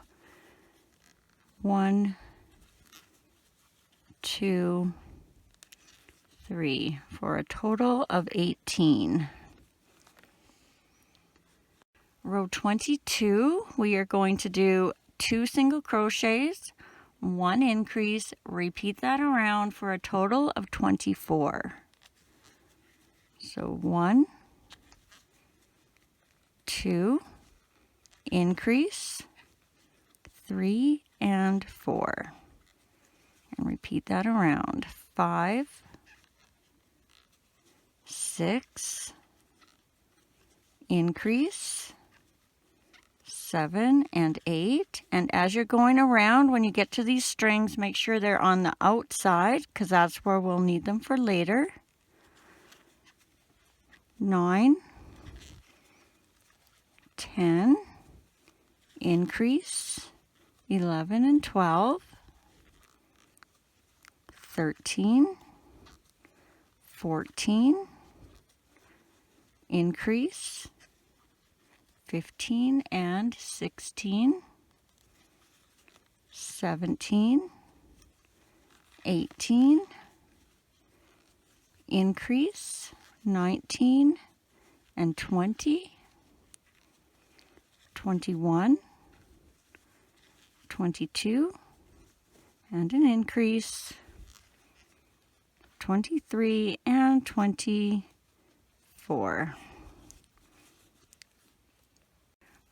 [SPEAKER 1] 1, 2, 3, for a total of 18. Row 22, we are going to do 2 single crochets, 1 increase, repeat that around for a total of 24. So 1, 2, increase, 3, and 4. And repeat that around. 5, 6, increase, 7 and 8. And as you're going around, when you get to these strings, make sure they're on the outside, because that's where we'll need them for later. 9, 10, increase, 11 and 12, 13, 14, increase, 15 and 16, 17, 18, increase, 19 and 20, 21, 22, and an increase, 23 and 24.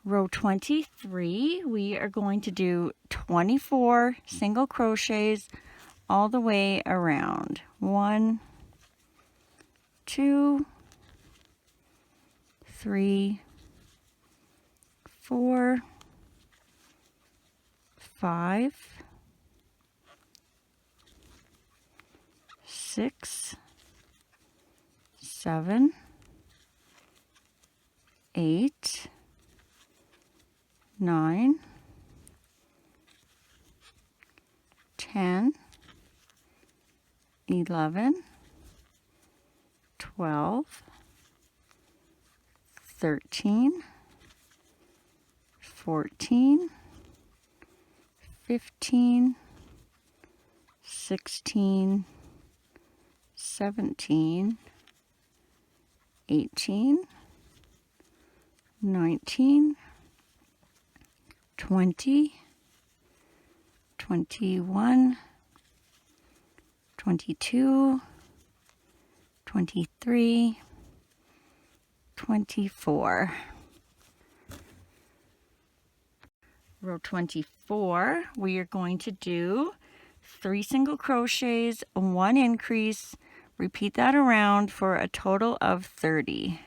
[SPEAKER 1] Row 23, we are going to do 24 single crochets all the way around. 1, 2, 3, 4, 5, 6, 7, 8, 9, 10, 11, 12, 13, 14, 15, 16, 17, 18, 19, 20, 21, 22, 23, 24. Row 24, we are going to do 3 single crochets, 1 increase. Repeat that around for a total of 30.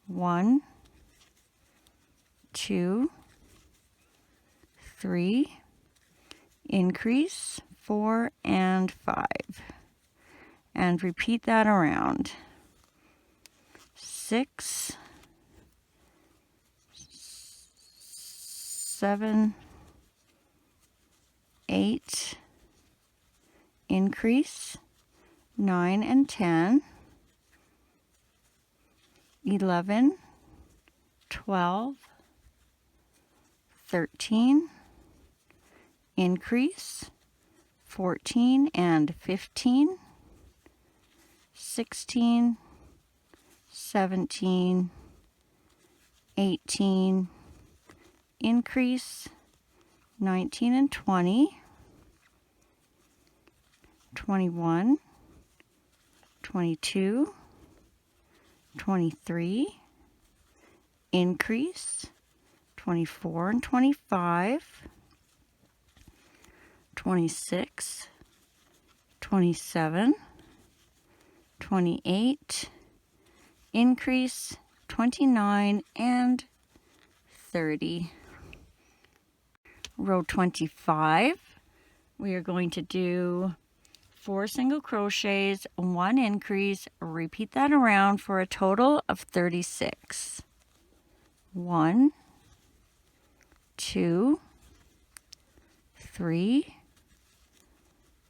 [SPEAKER 1] 1, 2, 3, increase, 4 and 5. And repeat that around. 6, 7, 8, increase, 9 and 10, 11, 12, 13, increase, 14 and 15, 16, 17, 18, increase, 19 and 20, 21, 22, 23, increase, 24 and 25, 26, 27, 28, increase, 29 and 30. Row 25, we are going to do 4 single crochets, 1 increase. Repeat that around for a total of 36. 1, 2, 3,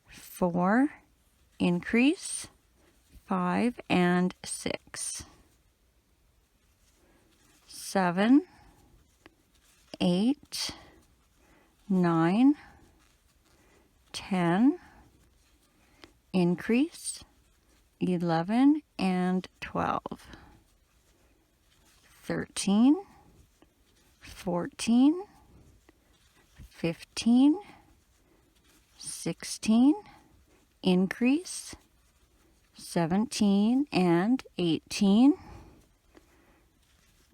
[SPEAKER 1] 4, increase, 5 and 6, 7, 8, 9, 10, increase, 11 and 12, 13, 14, 15, 16, increase, 17 and 18,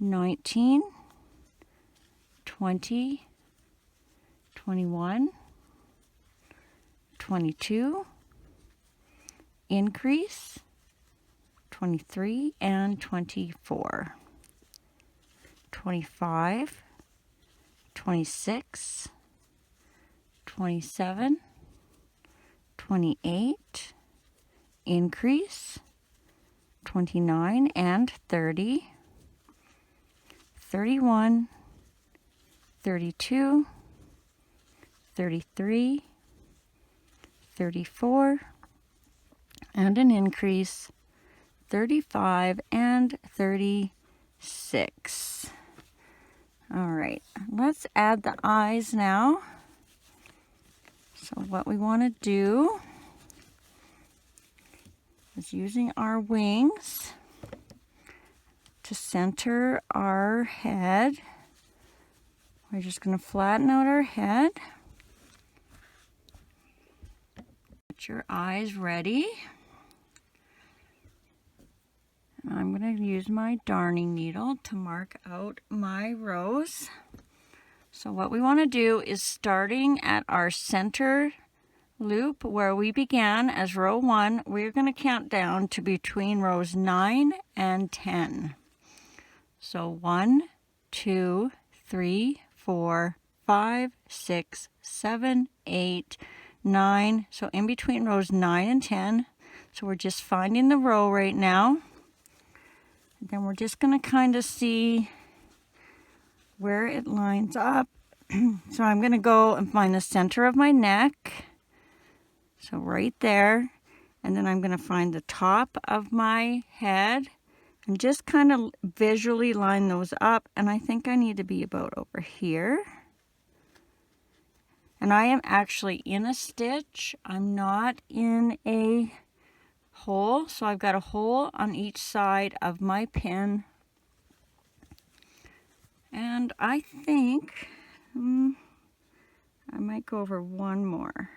[SPEAKER 1] 19, 20, 21, 22, increase, 23 and 24, 25, 26, 27, 28, increase, 29 and 30, 31, 32, 33, 34, and an increase, 35 and 36. All right, let's add the eyes now. So what we want to do is using our wings to center our head. We're just going to flatten out our head. Get your eyes ready. And I'm going to use my darning needle to mark out my rows. So what we want to do is, starting at our center loop where we began as row 1, we're going to count down to between rows 9 and 10. So 1, 2, 3, 4, 5, 6, 7, 8, 9. So in between rows 9 and 10. So we're just finding the row right now. And then we're just going to kind of see where it lines up. So I'm going to go and find the center of my neck. So right there. And then I'm going to find the top of my head and just kind of visually line those up. And I think I need to be about over here. And I am actually in a stitch. I'm not in a hole. So I've got a hole on each side of my pin. And I think I might go over one more.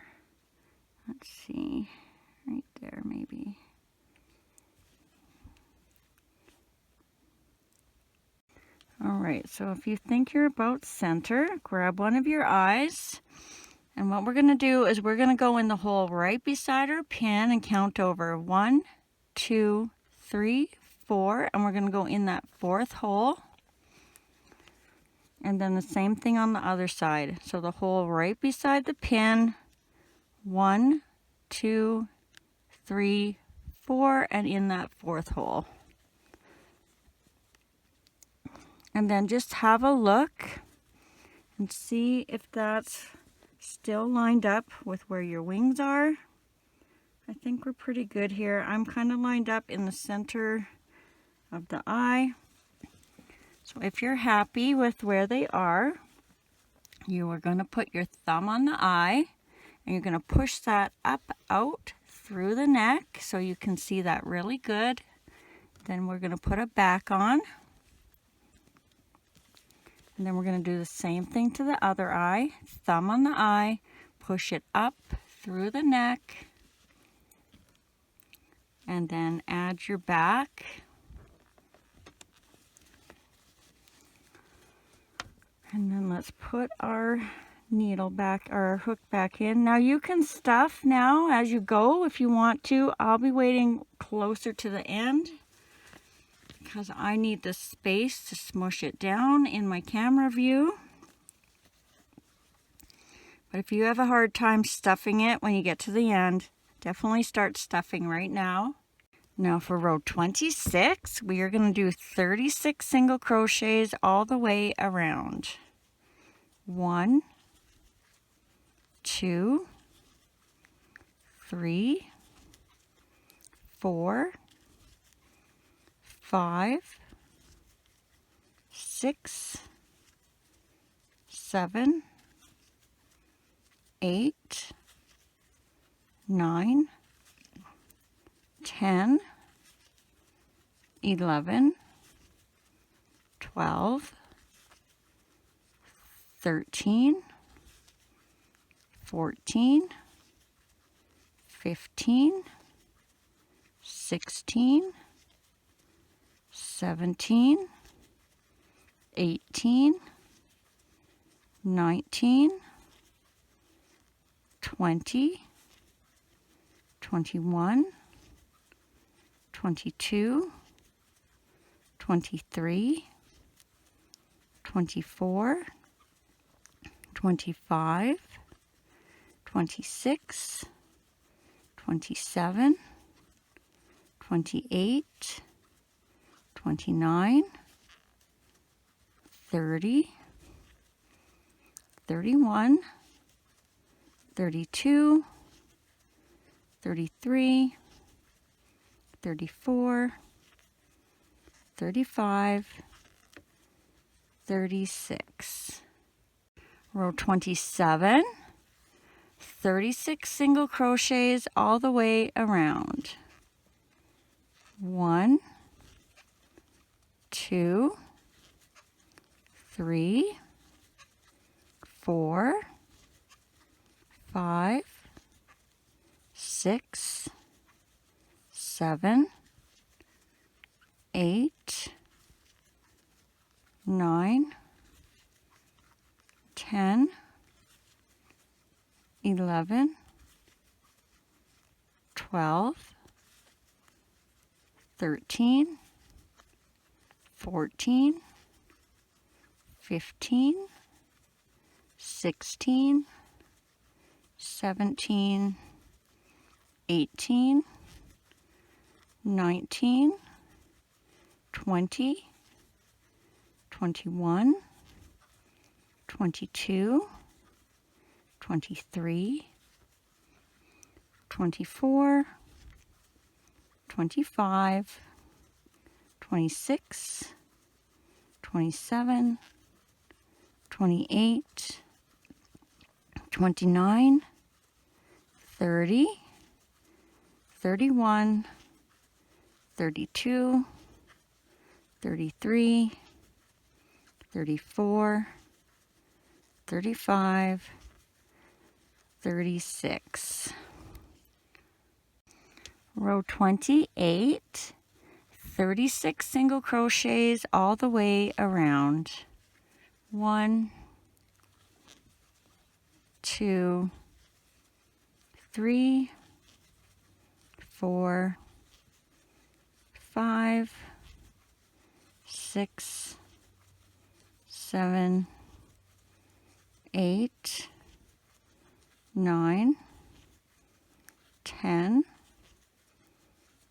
[SPEAKER 1] Let's see, right there maybe. All right, so if you think you're about center, grab one of your eyes. And what we're going to do is we're going to go in the hole right beside our pin and count over 1, 2, 3, 4. And we're going to go in that fourth hole. And then the same thing on the other side. So the hole right beside the pin, 1, 2, 3, 4, and in that fourth hole. And then just have a look and see if that's still lined up with where your wings are. I think we're pretty good here. I'm kind of lined up in the center of the eye. So if you're happy with where they are, you are going to put your thumb on the eye and you're going to push that up out through the neck so you can see that really good. Then we're going to put it back on. And then we're going to do the same thing to the other eye. Thumb on the eye, push it up through the neck, and then add your back. And then let's put our needle back, our hook back in. Now you can stuff now as you go if you want to. I'll be waiting closer to the end because I need the space to smush it down in my camera view. But if you have a hard time stuffing it when you get to the end, definitely start stuffing right now. Now for row 26, we are going to do 36 single crochets all the way around. 1, 2, 3, 4, 5, 6, 7, 8, 9, 10, 11, 12, 13, 14, 15, 16, 17, 18, 19, 20, 21, 22, 23, 24, 25, 26, 27, 28, 29, 30, 31, 32, 33, 34, 35, 36. Row 27, 36 single crochets all the way around. 1, 2, 3, 4, 5, 6, 7, 8, 9, 10, 11, 12, 13, 14, 15, 16, 17, 18, 19, 20, 21, 22, 23, 24, 25, 26, 27, 28, 29, 30, 31, 32, 33, 34, 35, 36. Row 28, 36 single crochets all the way around. 1, 2, 3, 4, 5, 6, 7, 8, 9, 10,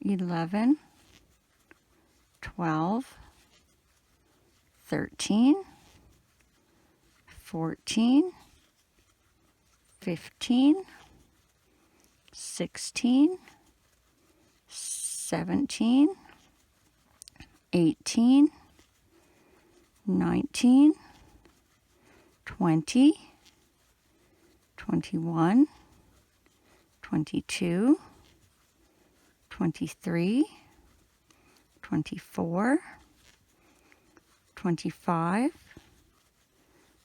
[SPEAKER 1] 11, 12, 13, 14, 15, 16, 17, 18, 19, 20, 21, 22, 23, 24, 25,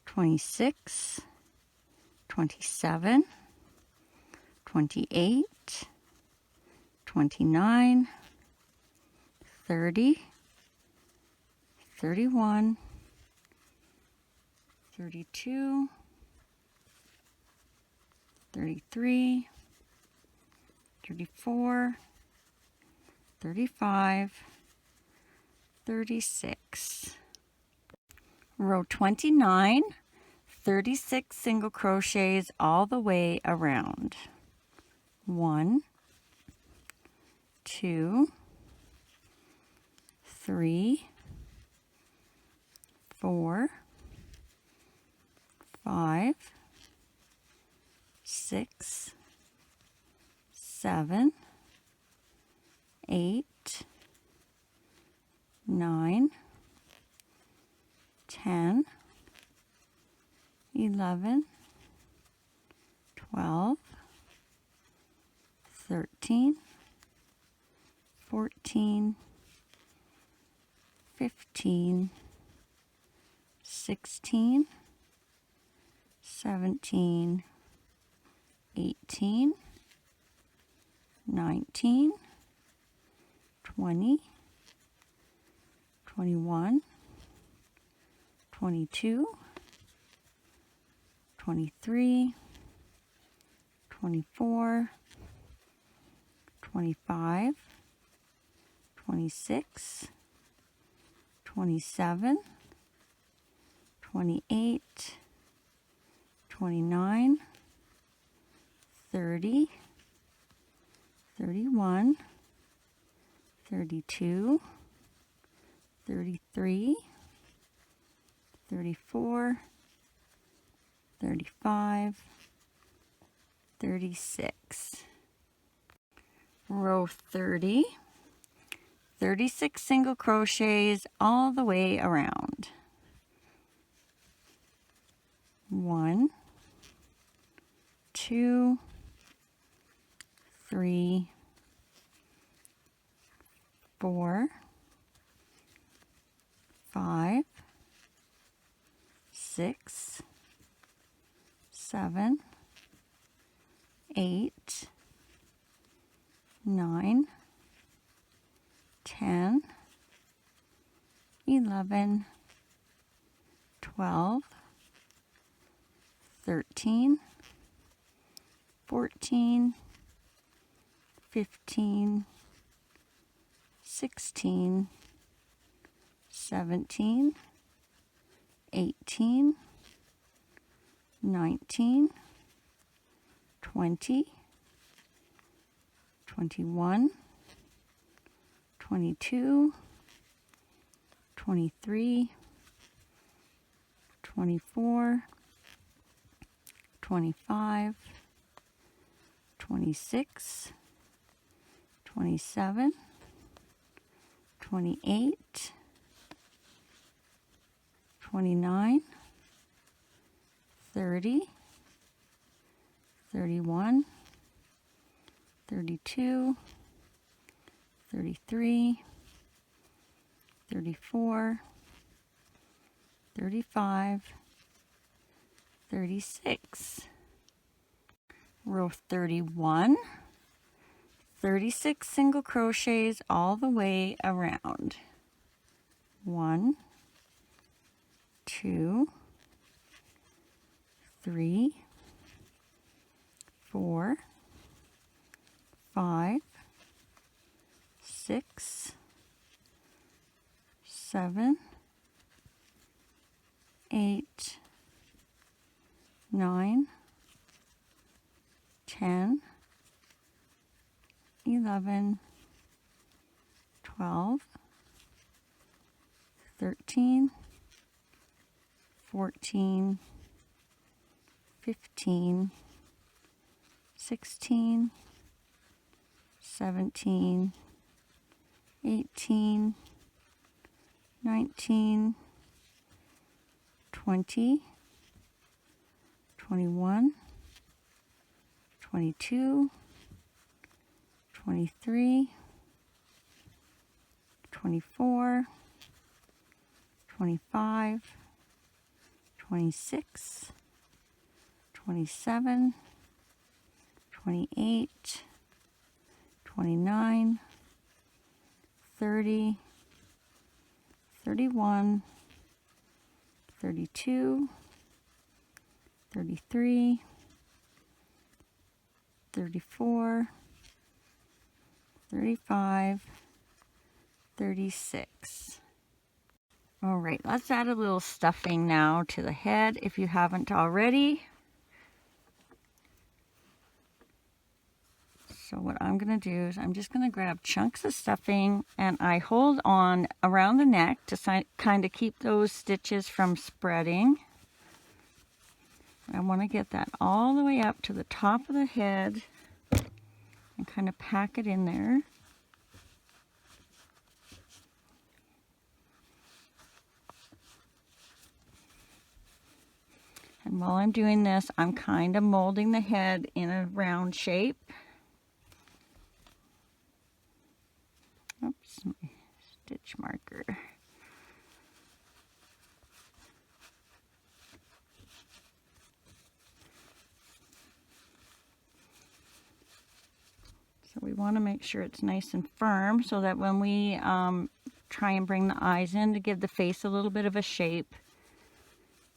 [SPEAKER 1] 26, 27, 28, 29, 30, 31, 32, 33, 34, 35, 36. Row 29, 36 single crochets all the way around. 1, 2, 3, 4, 5, 6, 7, 8, 9, 10, 11, 12, 13, 14, 15, 16, 17, 18, 19, 20, 21, 22, 23, 24, 25, 26, 27, 28, 29, 30, 31, 32, 33, 34, 35, 36. Row 30, 36 single crochets all the way around. 1, 2, 3, 4, 5, 6, 7, 8, 9, 10, 11, 12, 13, 14, 15, 16, 17, 18, 19, 20, 21, 22, 23, 24, 25, 26, 27, 28, 29, 30, 31, 32, 33, 34, 35, 36. Row 31, 36 single crochets all the way around. 1, 2, 3, 4, 5, 6, 7, 8, 9, 10, 11, 12, 13, 14, 15, 16, 17, 18, 19, 20, 21, 22, 23, 24, 25, 26, 27, 28, 29, 30, 31, 32, 33, 34, 35, 36. All right, let's add a little stuffing now to the head if you haven't already. So what I'm going to do is I'm just going to grab chunks of stuffing and I hold on around the neck to kind of keep those stitches from spreading. I want to get that all the way up to the top of the head and kind of pack it in there. And while I'm doing this, I'm kind of molding the head in a round shape. Oops, my stitch marker. So we want to make sure it's nice and firm so that when we try and bring the eyes in to give the face a little bit of a shape,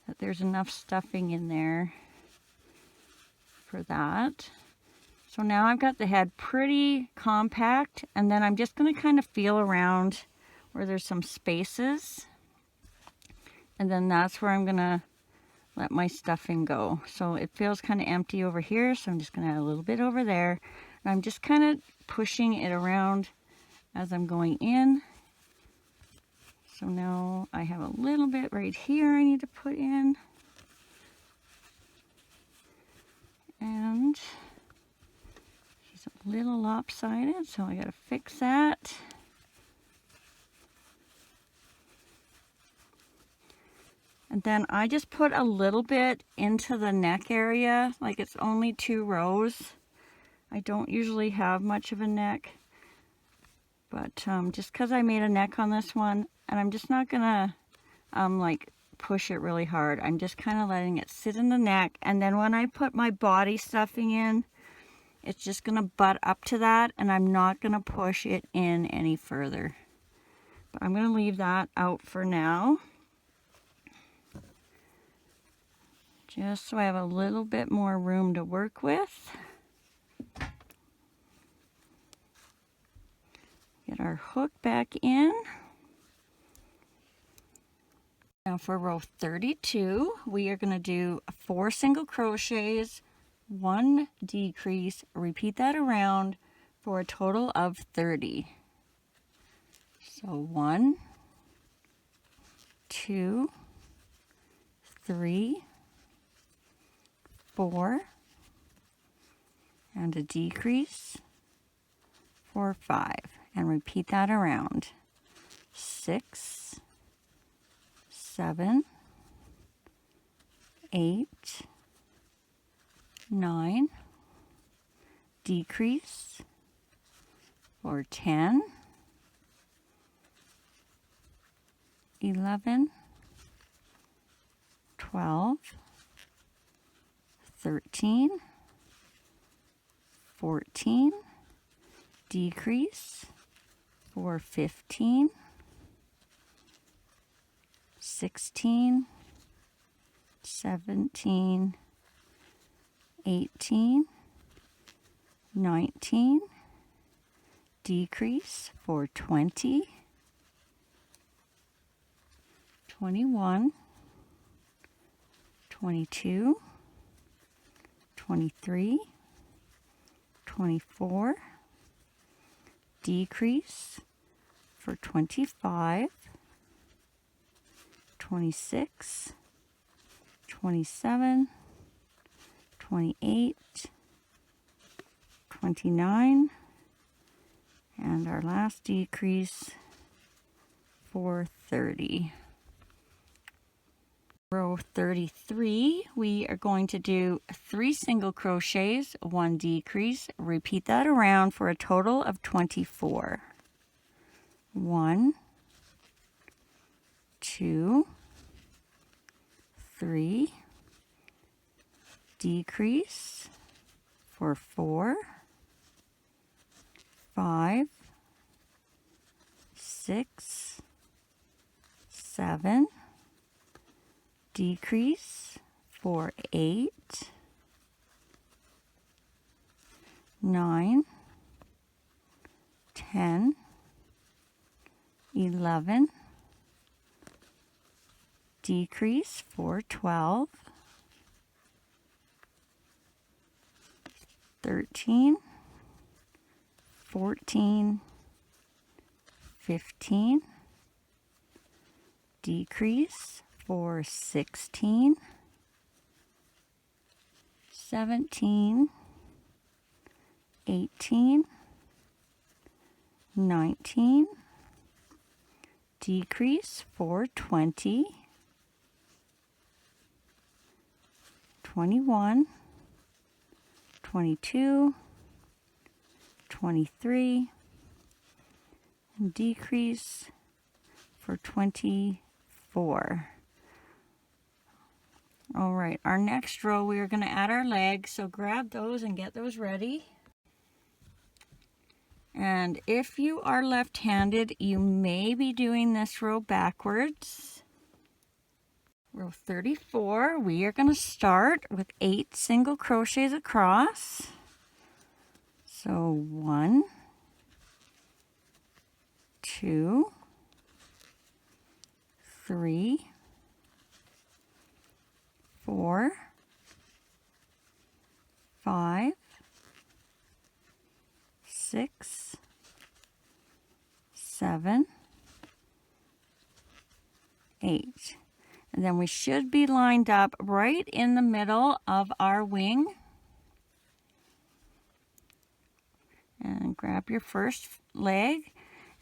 [SPEAKER 1] that there's enough stuffing in there for that. So now I've got the head pretty compact, and then I'm just going to kind of feel around where there's some spaces. And then that's where I'm going to let my stuffing go. So it feels kind of empty over here, so I'm just going to add a little bit over there. And I'm just kind of pushing it around as I'm going in. So now I have a little bit right here I need to put in. And she's a little lopsided, so I got to fix that. And then I just put a little bit into the neck area, like it's only 2 rows. I don't usually have much of a neck, but just because I made a neck on this one, and I'm just not gonna like push it really hard. I'm just kind of letting it sit in the neck, and then when I put my body stuffing in, it's just gonna butt up to that, and I'm not gonna push it in any further. But I'm gonna leave that out for now, just so I have a little bit more room to work with. Get our hook back in. Now for row 32, we are going to do 4 single crochets, 1 decrease, repeat that around for a total of 30. So 1, 2, 3, 4, and a decrease for 5, and repeat that around. 6, 7, 8, 9, decrease for 10, 11, 12, 13, 14, decrease for 15, 16, 17, 18, 19, decrease for 20, 21, 22, 23, 24, decrease for 25, 26, 27, 28, 29, and our last decrease for 30. Row 33, we are going to do 3 single crochets, 1 decrease. Repeat that around for a total of 24. 1, 2, 3, decrease for 4, 5, 6, 7, decrease for 8, 9, 10, 11, decrease for 12, 13, 14, 15, decrease for 16, 17, 18, 19, decrease for 20, 21, 22, 23, and decrease for 24. All right, our next row we are going to add our legs, so grab those and get those ready. And if you are left-handed, you may be doing this row backwards. Row 34, we are going to start with 8 single crochets across. So 1, 2, 3, 4, 5, 6, 7, 8. And then we should be lined up right in the middle of our wing. And grab your first leg,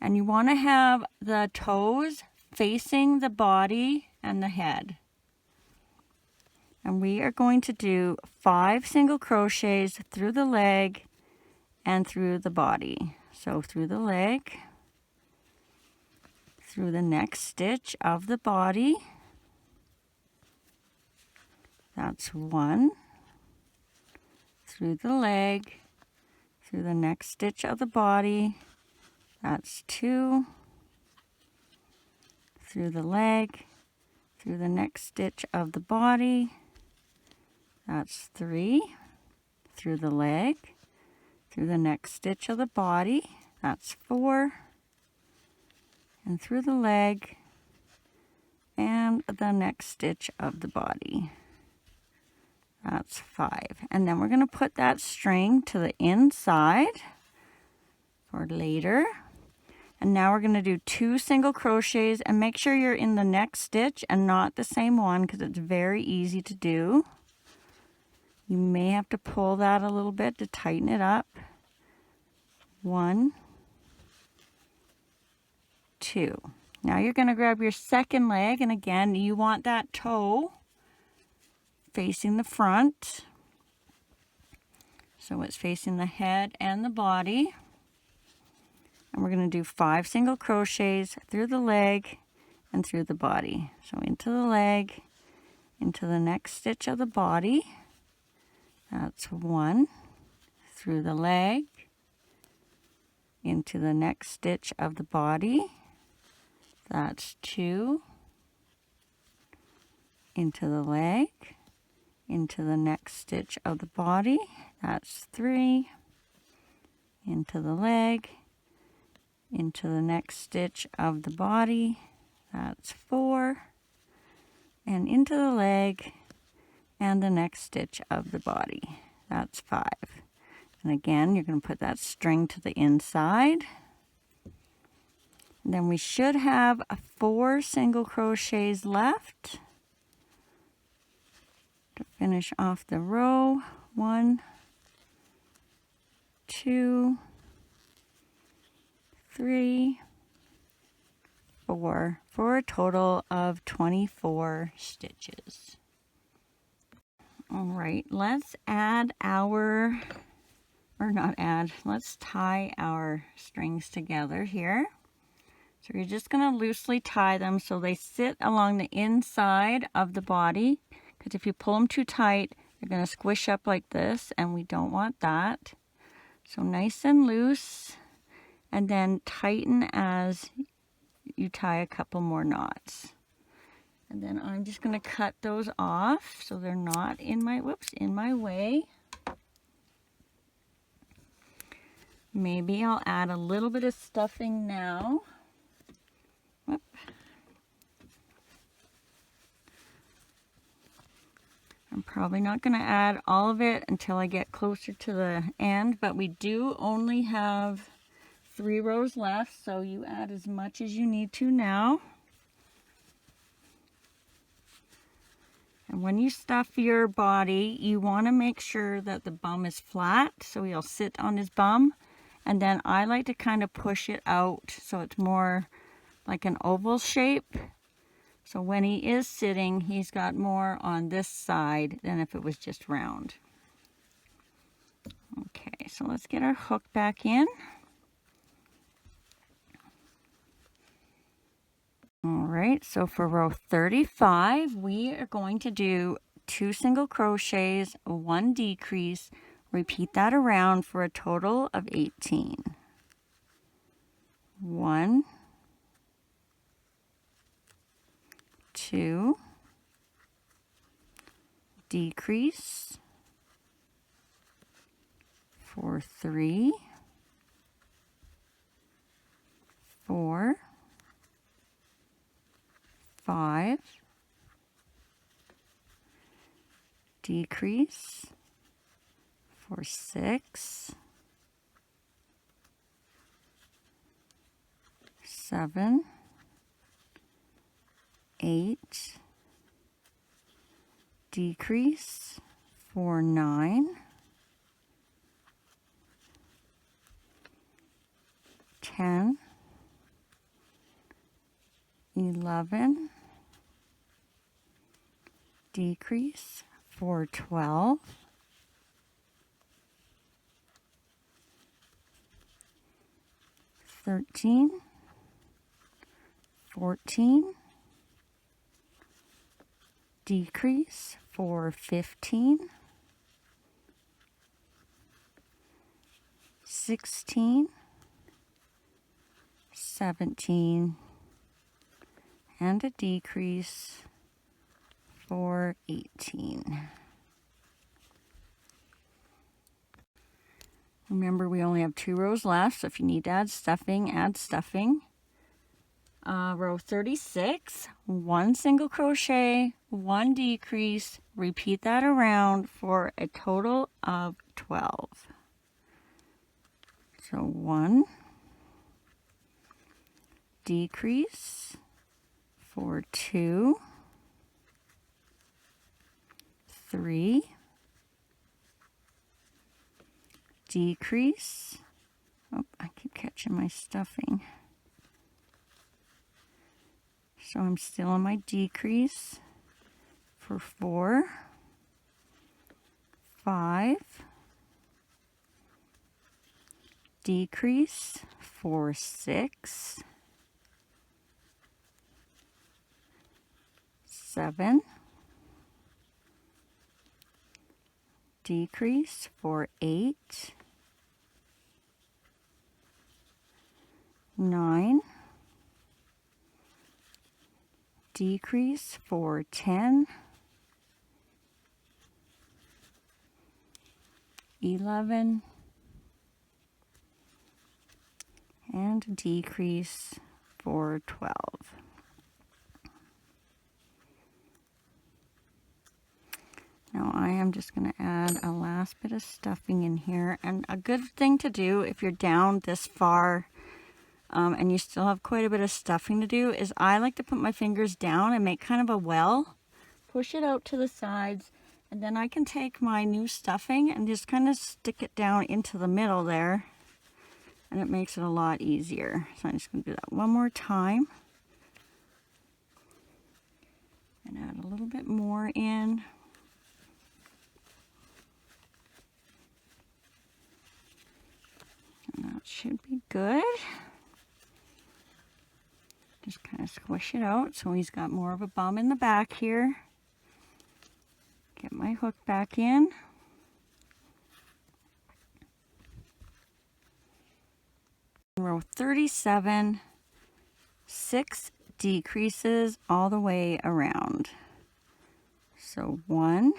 [SPEAKER 1] and you want to have the toes facing the body and the head. And we are going to do 5 single crochets through the leg and through the body. So through the leg, through the next stitch of the body, that's 1, through the leg, through the next stitch of the body, that's 2, through the leg, through the next stitch of the body, that's 3, through the leg, through the next stitch of the body, that's 4, and through the leg, and the next stitch of the body. That's 5. And then we're going to put that string to the inside for later. And now we're going to do 2 single crochets, and make sure you're in the next stitch and not the same one, because it's very easy to do. You may have to pull that a little bit to tighten it up. 1, 2. Now you're going to grab your second leg, and again, you want that toe facing the front. So it's facing the head and the body. And we're going to do 5 single crochets through the leg and through the body. So into the leg, into the next stitch of the body. That's 1. Through the leg, into the next stitch of the body. That's 2. Into the leg, into the next stitch of the body. That's 3. Into the leg, into the next stitch of the body. That's 4. And into the leg and the next stitch of the body. That's 5. And again, you're going to put that string to the inside. And then we should have 4 single crochets left to finish off the row. 1, 2, 3, 4, for a total of 24 stitches. All right, let's add our, or not add, let's tie our strings together here. So you're just going to loosely tie them so they sit along the inside of the body, because if you pull them too tight, they're going to squish up like this, and we don't want that. So nice and loose, and then tighten as you tie a couple more knots. And then I'm just going to cut those off so they're not in my, in my way. Maybe I'll add a little bit of stuffing now. Whoop. I'm probably not going to add all of it until I get closer to the end, but we do only have 3 rows left, so you add as much as you need to now. And when you stuff your body, you want to make sure that the bum is flat, so he'll sit on his bum. And then I like to kind of push it out so it's more like an oval shape. So when he is sitting, he's got more on this side than if it was just round. Okay, so let's get our hook back in. All right, so for row 35, we are going to do 2 single crochets, 1 decrease, repeat that around for a total of 18. 1, 2, decrease, for 3, 4, 5, decrease, for 6, 7, 8, decrease, for 9, 10, 11, decrease, for 12, 13, 14, decrease, for 15, 16, 17, and a decrease for 18. Remember, we only have 2 rows left, so if you need to add stuffing, add stuffing. Row 36, 1 single crochet, 1 decrease, repeat that around for a total of 12. So 1, decrease, for 2, 3, decrease, oh, I keep catching my stuffing, So I'm still on my decrease for 4, 5, decrease for 6, 7, decrease for 8, 9, decrease for 10, 11, and decrease for 12. Now I am just going to add a last bit of stuffing in here. And a good thing to do if you're down this far and you still have quite a bit of stuffing to do is I like to put my fingers down and make kind of a well, push it out to the sides, and then I can take my new stuffing and just kind of stick it down into the middle there, and it makes it a lot easier. So I'm just going to do that one more time and add a little bit more in. And that should be good. Just kind of squish it out so he's got more of a bum in the back here. Get my hook back in. Row 37, 6 decreases all the way around. So 1,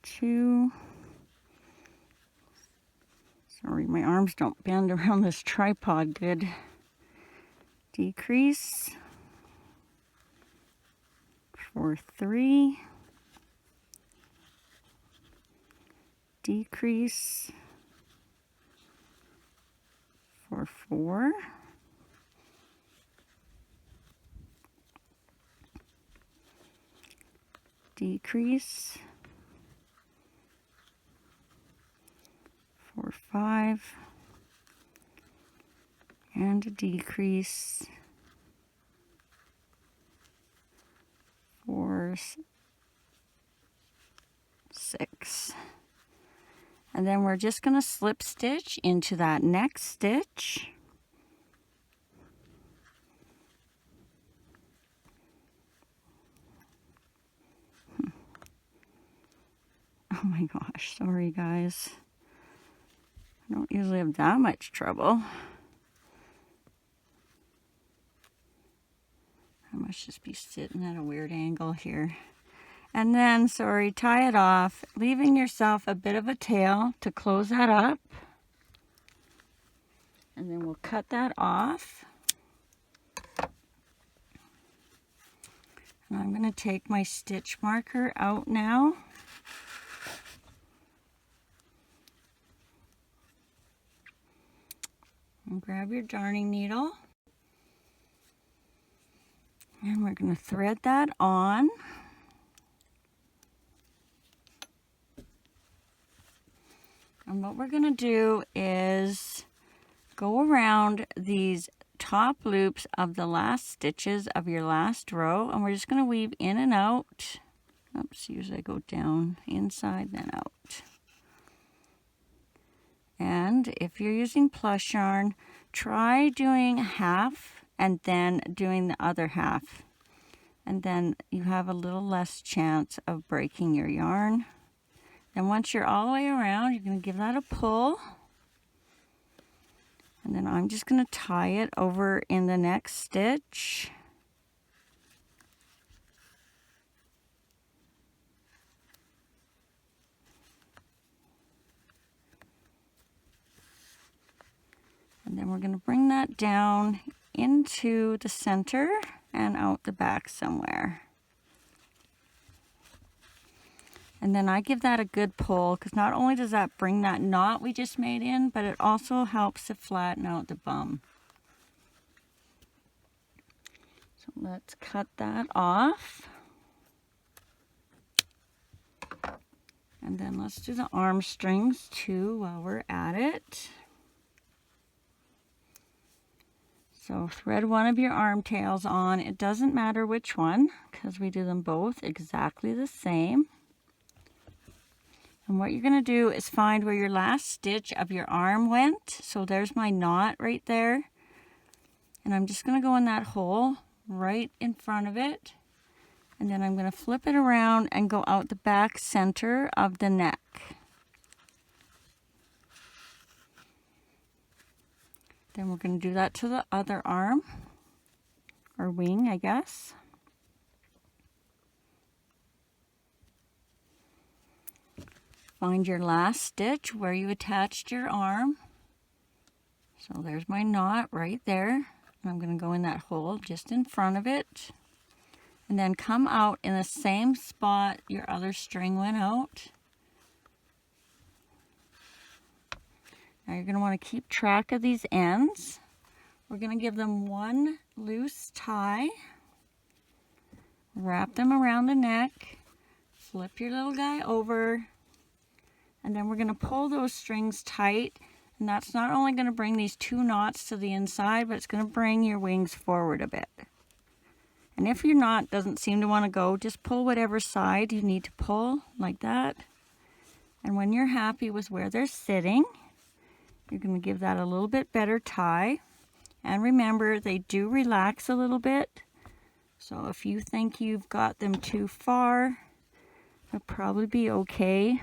[SPEAKER 1] 2, sorry, my arms don't bend around this tripod good. Decrease for 3, decrease for 4, decrease for 5, and a decrease for 6. And then we're just going to slip stitch into that next stitch. Oh my gosh, sorry guys. I don't usually have that much trouble. I must just be sitting at a weird angle here. And then, sorry, tie it off, leaving yourself a bit of a tail to close that up. And then we'll cut that off. And I'm going to take my stitch marker out now. And grab your darning needle. And we're going to thread that on. And what we're going to do is go around these top loops of the last stitches of your last row, and we're just going to weave in and out. Oops, usually I go down, inside, then out. And if you're using plush yarn, try doing half and then doing the other half. And then you have a little less chance of breaking your yarn. Then once you're all the way around, you're going to give that a pull. And then I'm just going to tie it over in the next stitch. And then we're going to bring that down into the center and out the back somewhere. And then I give that a good pull, because not only does that bring that knot we just made in, but it also helps to flatten out the bum. So let's cut that off. And then let's do the arm strings too while we're at it. So thread one of your arm tails on. It doesn't matter which one because we do them both exactly the same. And what you're going to do is find where your last stitch of your arm went. So there's my knot right there. And I'm just going to go in that hole right in front of it. And then I'm going to flip it around and go out the back center of the neck. Then we're going to do that to the other arm, or wing, I guess. Find your last stitch where you attached your arm. So there's my knot right there. And I'm going to go in that hole just in front of it. And then come out in the same spot your other string went out. Now you're going to want to keep track of these ends. We're going to give them one loose tie. Wrap them around the neck. Flip your little guy over. And then we're going to pull those strings tight. And that's not only going to bring these two knots to the inside, but it's going to bring your wings forward a bit. And if your knot doesn't seem to want to go, just pull whatever side you need to pull, like that. And when you're happy with where they're sitting, you're going to give that a little bit better tie. And remember, they do relax a little bit. So if you think you've got them too far, it'll probably be okay.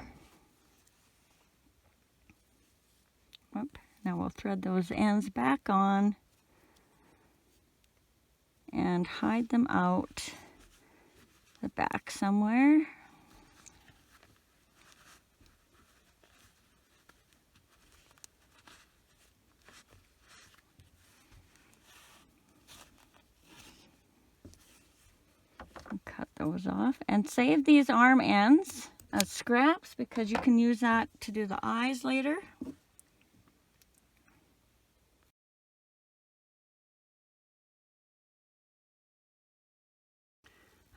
[SPEAKER 1] Whoop. Now we'll thread those ends back on and hide them out the back somewhere. Cut those off and save these arm ends as scraps because you can use that to do the eyes later.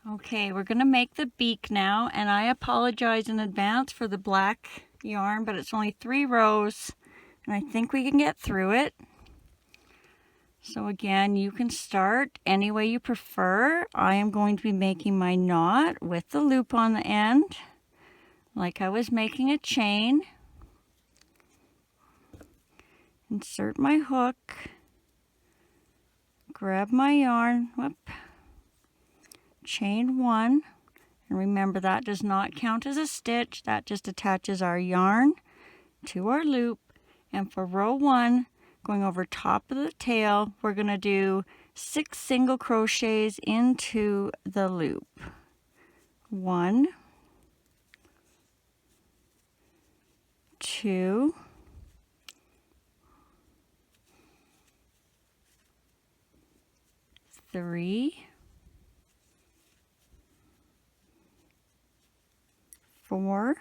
[SPEAKER 1] Okay, we're going to make the beak now, and I apologize in advance for the black yarn, but it's only 3 rows and I think we can get through it. So again, you can start any way you prefer. I am going to be making my knot with the loop on the end, like I was making a chain. Insert my hook, grab my yarn, whoop, chain 1, and remember that does not count as a stitch, that just attaches our yarn to our loop. And for row 1, going over top of the tail, we're going to do 6 single crochets into the loop. 1, 2, 3, 4,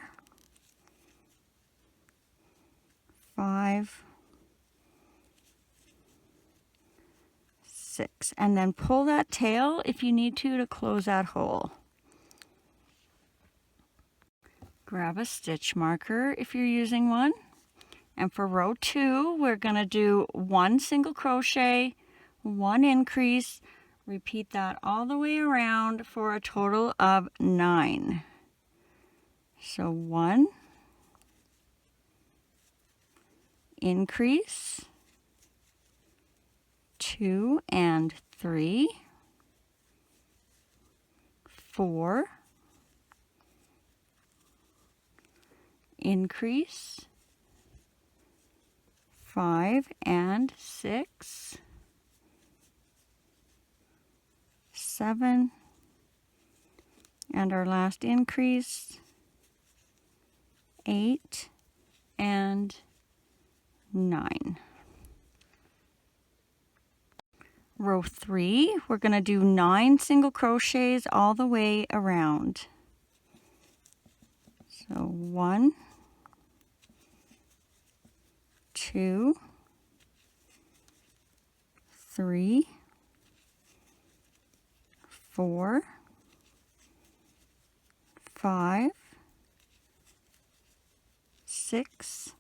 [SPEAKER 1] 5, 6, and then pull that tail if you need to close that hole. Grab a stitch marker if you're using one. And for row 2, we're going to do 1 single crochet, 1 increase. Repeat that all the way around for a total of 9. So 1, increase, 2 and 3, 4, increase, 5 and 6, 7, and our last increase, 8 and 9. Row 3, we're going to do 9 single crochets all the way around. So 1, 2, 3, 4, 5, 6,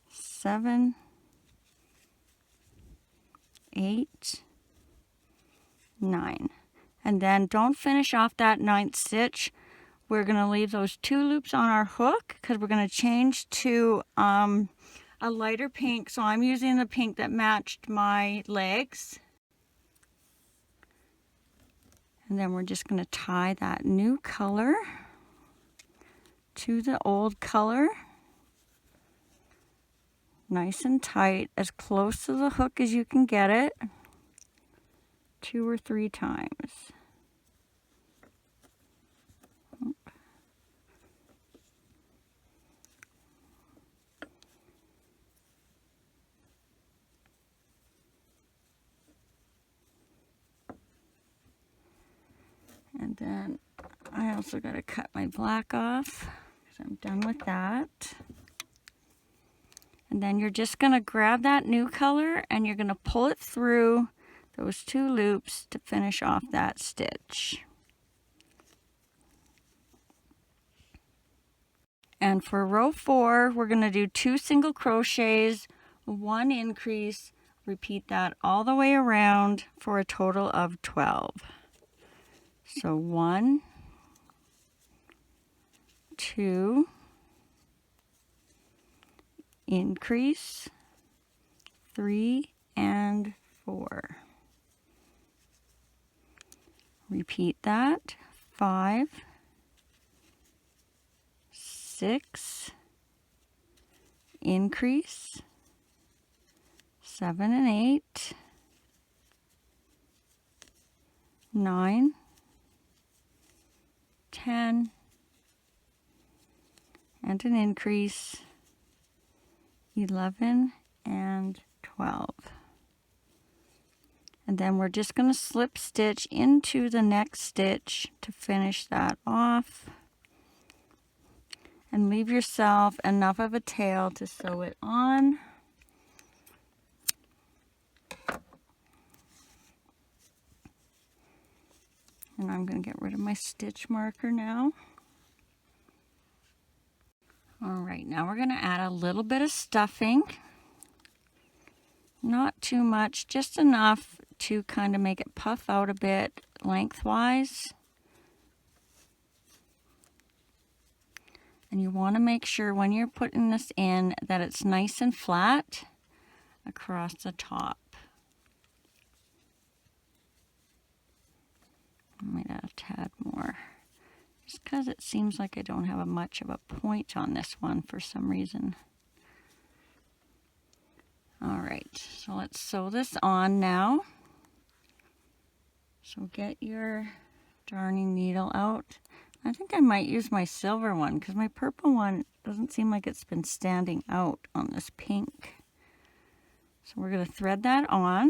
[SPEAKER 1] 7, 8, 9. And then don't finish off that 9th stitch. We're going to leave those 2 loops on our hook because we're going to change to a lighter pink. So I'm using the pink that matched my legs. And then we're just going to tie that new color to the old color. Nice and tight, as close to the hook as you can get it. 2 or 3 times. And then I also got to cut my black off because I'm done with that. And then you're just going to grab that new color and you're going to pull it through those 2 loops to finish off that stitch. And for row 4, we're going to do 2 single crochets, 1 increase, repeat that all the way around for a total of 12. So 1, 2, increase, 3, and 4. Repeat that, 5, 6, increase, 7 and 8, 9, 10, and an increase, 11 and 12. And then we're just going to slip stitch into the next stitch to finish that off. And leave yourself enough of a tail to sew it on. And I'm going to get rid of my stitch marker now. All right, now we're going to add a little bit of stuffing. Not too much, just enough to kind of make it puff out a bit lengthwise. And you want to make sure when you're putting this in that it's nice and flat across the top. I might add a tad more, just because it seems like I don't have much of a point on this one for some reason. All right, so let's sew this on now. So get your darning needle out. I think I might use my silver one because my purple one doesn't seem like it's been standing out on this pink. So we're going to thread that on.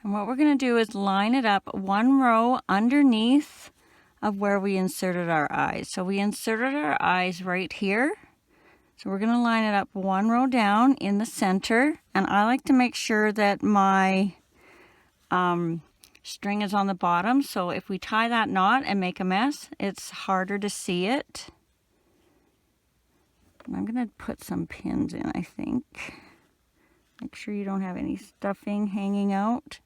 [SPEAKER 1] And what we're going to do is line it up 1 row underneath of where we inserted our eyes. So we inserted our eyes right here. So we're going to line it up 1 row down in the center. And I like to make sure that my string is on the bottom. So if we tie that knot and make a mess, it's harder to see it. And I'm going to put some pins in, I think. Make sure you don't have any stuffing hanging out.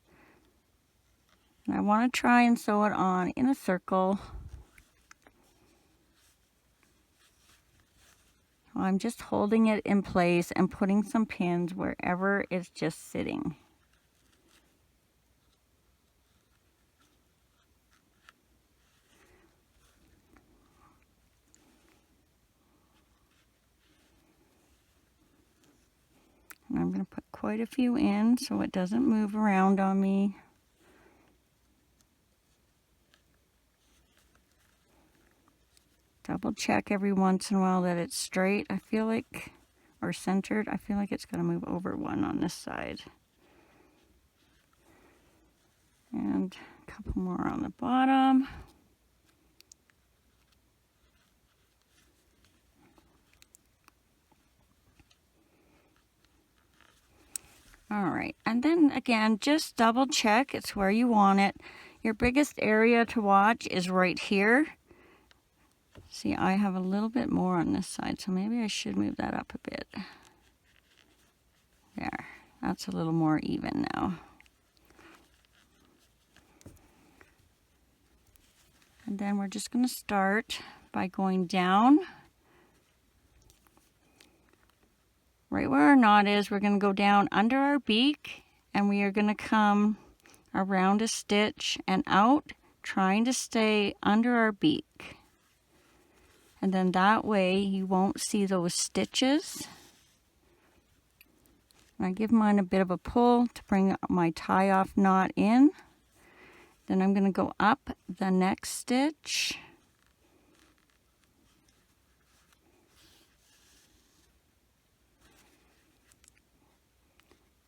[SPEAKER 1] And I want to try and sew it on in a circle. I'm just holding it in place and putting some pins wherever it's just sitting. And I'm going to put quite a few in so it doesn't move around on me. Double check every once in a while that it's straight. I feel like, or centered. I feel like it's going to move over one on this side. And a couple more on the bottom. All right, and then again, just double check it's where you want it. Your biggest area to watch is right here. See, I have a little bit more on this side, so maybe I should move that up a bit. There, that's a little more even now. And then we're just going to start by going down. Right where our knot is, we're going to go down under our beak, and we are going to come around a stitch and out, trying to stay under our beak. And then that way you won't see those stitches. And I give mine a bit of a pull to bring my tie-off knot in. Then I'm going to go up the next stitch.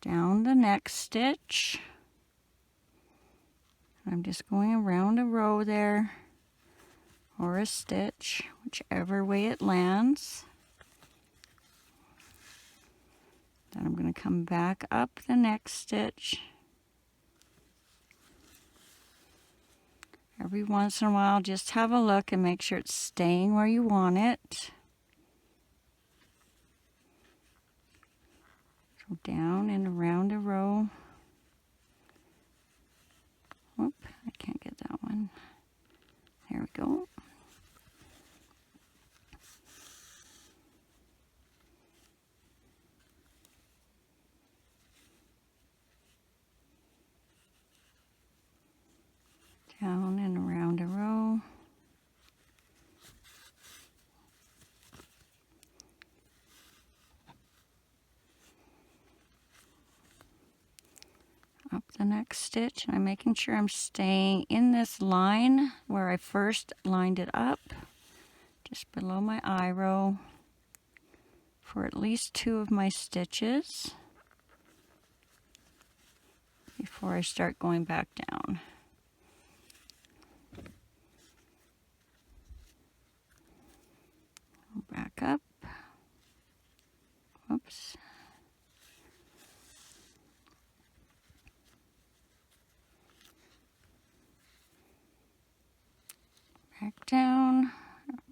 [SPEAKER 1] Down the next stitch. I'm just going around a row there, or a stitch, whichever way it lands. Then I'm going to come back up the next stitch. Every once in a while, just have a look and make sure it's staying where you want it. So down and around a row. Whoop, I can't get that one. There we go. Down and around a row. Up the next stitch, and I'm making sure I'm staying in this line where I first lined it up, just below my eye row, for at least 2 of my stitches before I start going back down. Back up. Oops. Back down.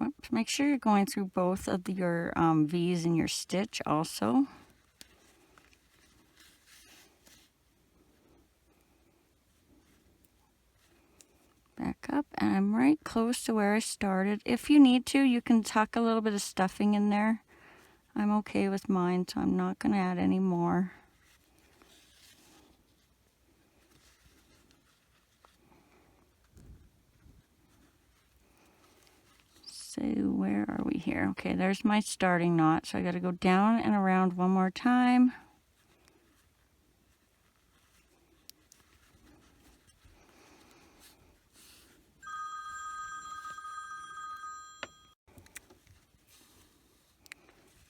[SPEAKER 1] Oops. Make sure you're going through both of your V's in your stitch also. Back up, and I'm right close to where I started. If you need to, you can tuck a little bit of stuffing in there. I'm okay with mine, so I'm not going to add any more. So where are we here? Okay, there's my starting knot, so I got to go down and around one more time.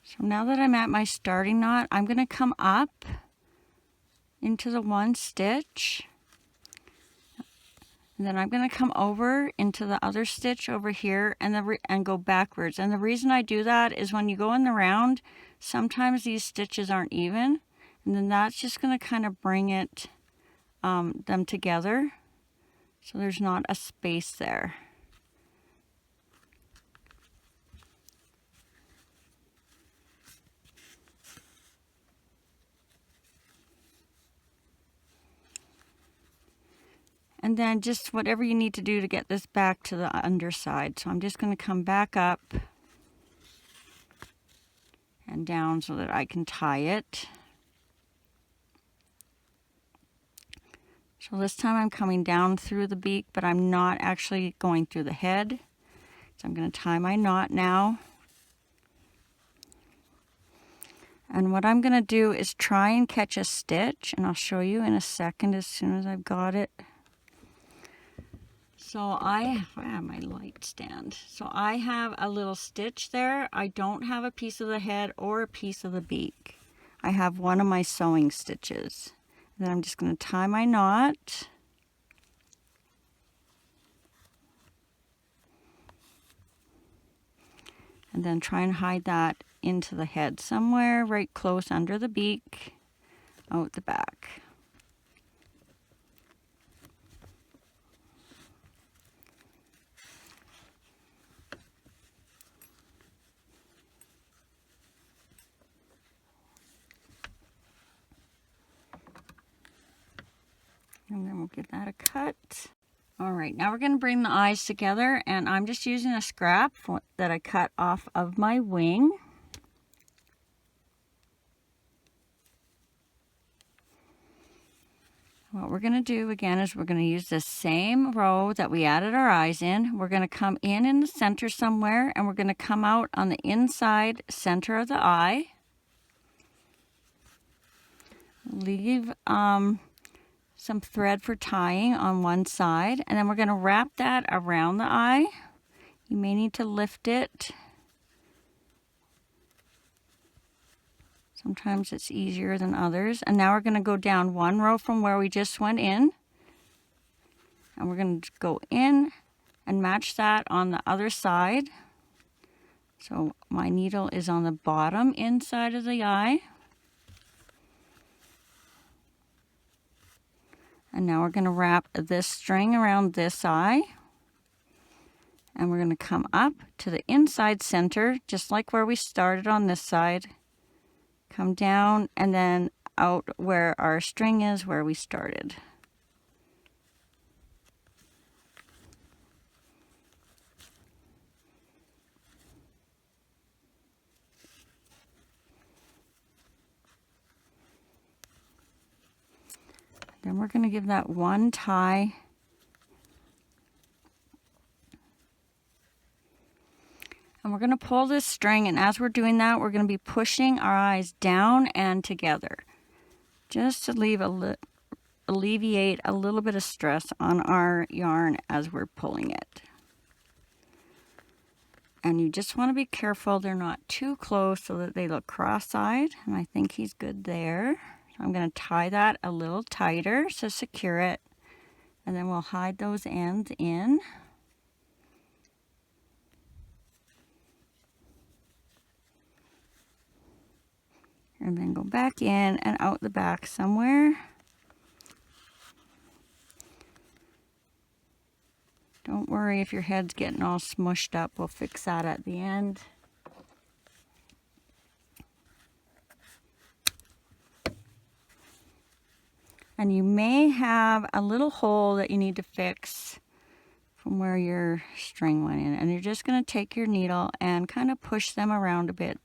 [SPEAKER 1] So now that I'm at my starting knot, I'm going to come up into the one stitch, and then I'm going to come over into the other stitch over here and go backwards. And the reason I do that is when you go in the round, sometimes these stitches aren't even, and then that's just going to kind of bring it them together, so there's not a space there. And then just whatever you need to do to get this back to the underside. So I'm just going to come back up and down so that I can tie it. So this time I'm coming down through the beak, but I'm not actually going through the head. So I'm going to tie my knot now. And what I'm going to do is try and catch a stitch, and I'll show you in a second as soon as I've got it. So I have my light stand. So I have a little stitch there. I don't have a piece of the head or a piece of the beak. I have one of my sewing stitches. Then I'm just going to tie my knot. And then try and hide that into the head somewhere right close under the beak. out the back. And then we'll give that a cut. All right, now we're going to bring the eyes together, and I'm just using a scrap that I cut off of my wing. What we're going to do again is we're going to use the same row that we added our eyes in. We're going to come in the center somewhere, and we're going to come out on the inside center of the eye. Leave some thread for tying on one side, and then we're going to wrap that around the eye. You may need to lift it. Sometimes it's easier than others. And now we're going to go down one row from where we just went in, and we're going to go in and match that on the other side. So my needle is on the bottom inside of the eye. And now we're going to wrap this string around this eye. And we're going to come up to the inside center, just like where we started on this side. Come down and then out where our string is, where we started. Then we're going to give that one tie. And we're going to pull this string, and as we're doing that, we're going to be pushing our eyes down and together, just to alleviate a little bit of stress on our yarn as we're pulling it. And you just want to be careful they're not too close so that they look cross-eyed, and I think he's good there. So I'm going to tie that a little tighter to secure it, and then we'll hide those ends in. And then go back in and out the back somewhere. Don't worry if your head's getting all smushed up. We'll fix that at the end. And you may have a little hole that you need to fix from where your string went in. And you're just going to take your needle and kind of push them around a bit.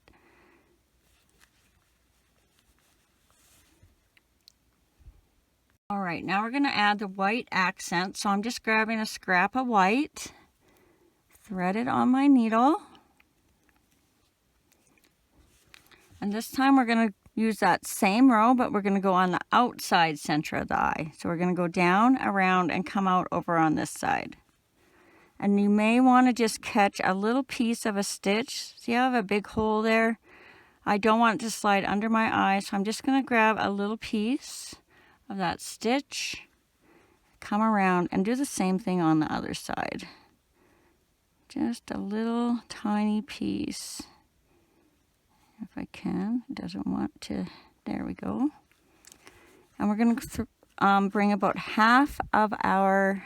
[SPEAKER 1] All right, now we're going to add the white accent. So I'm just grabbing a scrap of white, thread it on my needle. And this time we're going to use that same row, but we're going to go on the outside center of the eye. So we're going to go down, around, and come out over on this side. And you may want to just catch a little piece of a stitch. See, I have a big hole there. I don't want it to slide under my eye, so I'm just going to grab a little piece of that stitch, come around, and do the same thing on the other side. Just a little tiny piece. If I can, it doesn't want to, there we go. And we're going to bring about half of our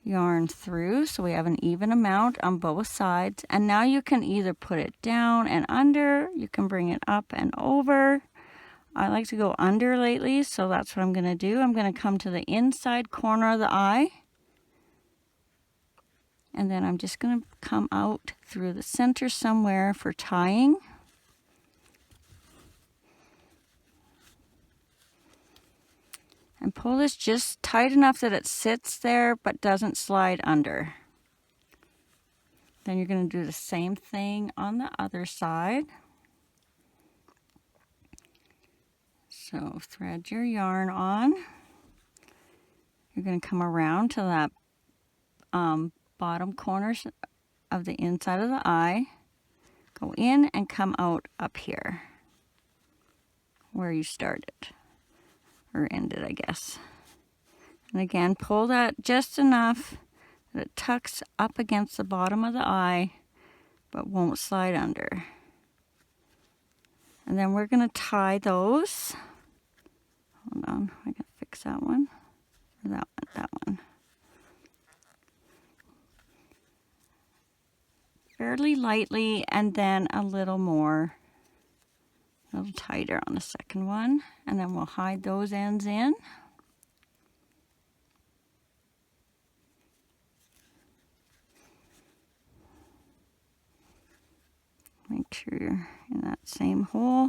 [SPEAKER 1] yarn through, so we have an even amount on both sides. And now you can either put it down and under, you can bring it up and over. I like to go under lately, so that's what I'm going to do. I'm going to come to the inside corner of the eye, and then I'm just going to come out through the center somewhere for tying. And pull this just tight enough that it sits there but doesn't slide under. Then you're going to do the same thing on the other side. So thread your yarn on. You're going to come around to that bottom corner of the inside of the eye. Go in and come out up here where you started. Or ended, I guess. And again, pull that just enough that it tucks up against the bottom of the eye, but won't slide under. And then we're going to tie those. Hold on, I can fix that one. Or that one, that one. Fairly lightly, and then a little more, a little tighter on the second one. And then we'll hide those ends in. Make sure you're in that same hole.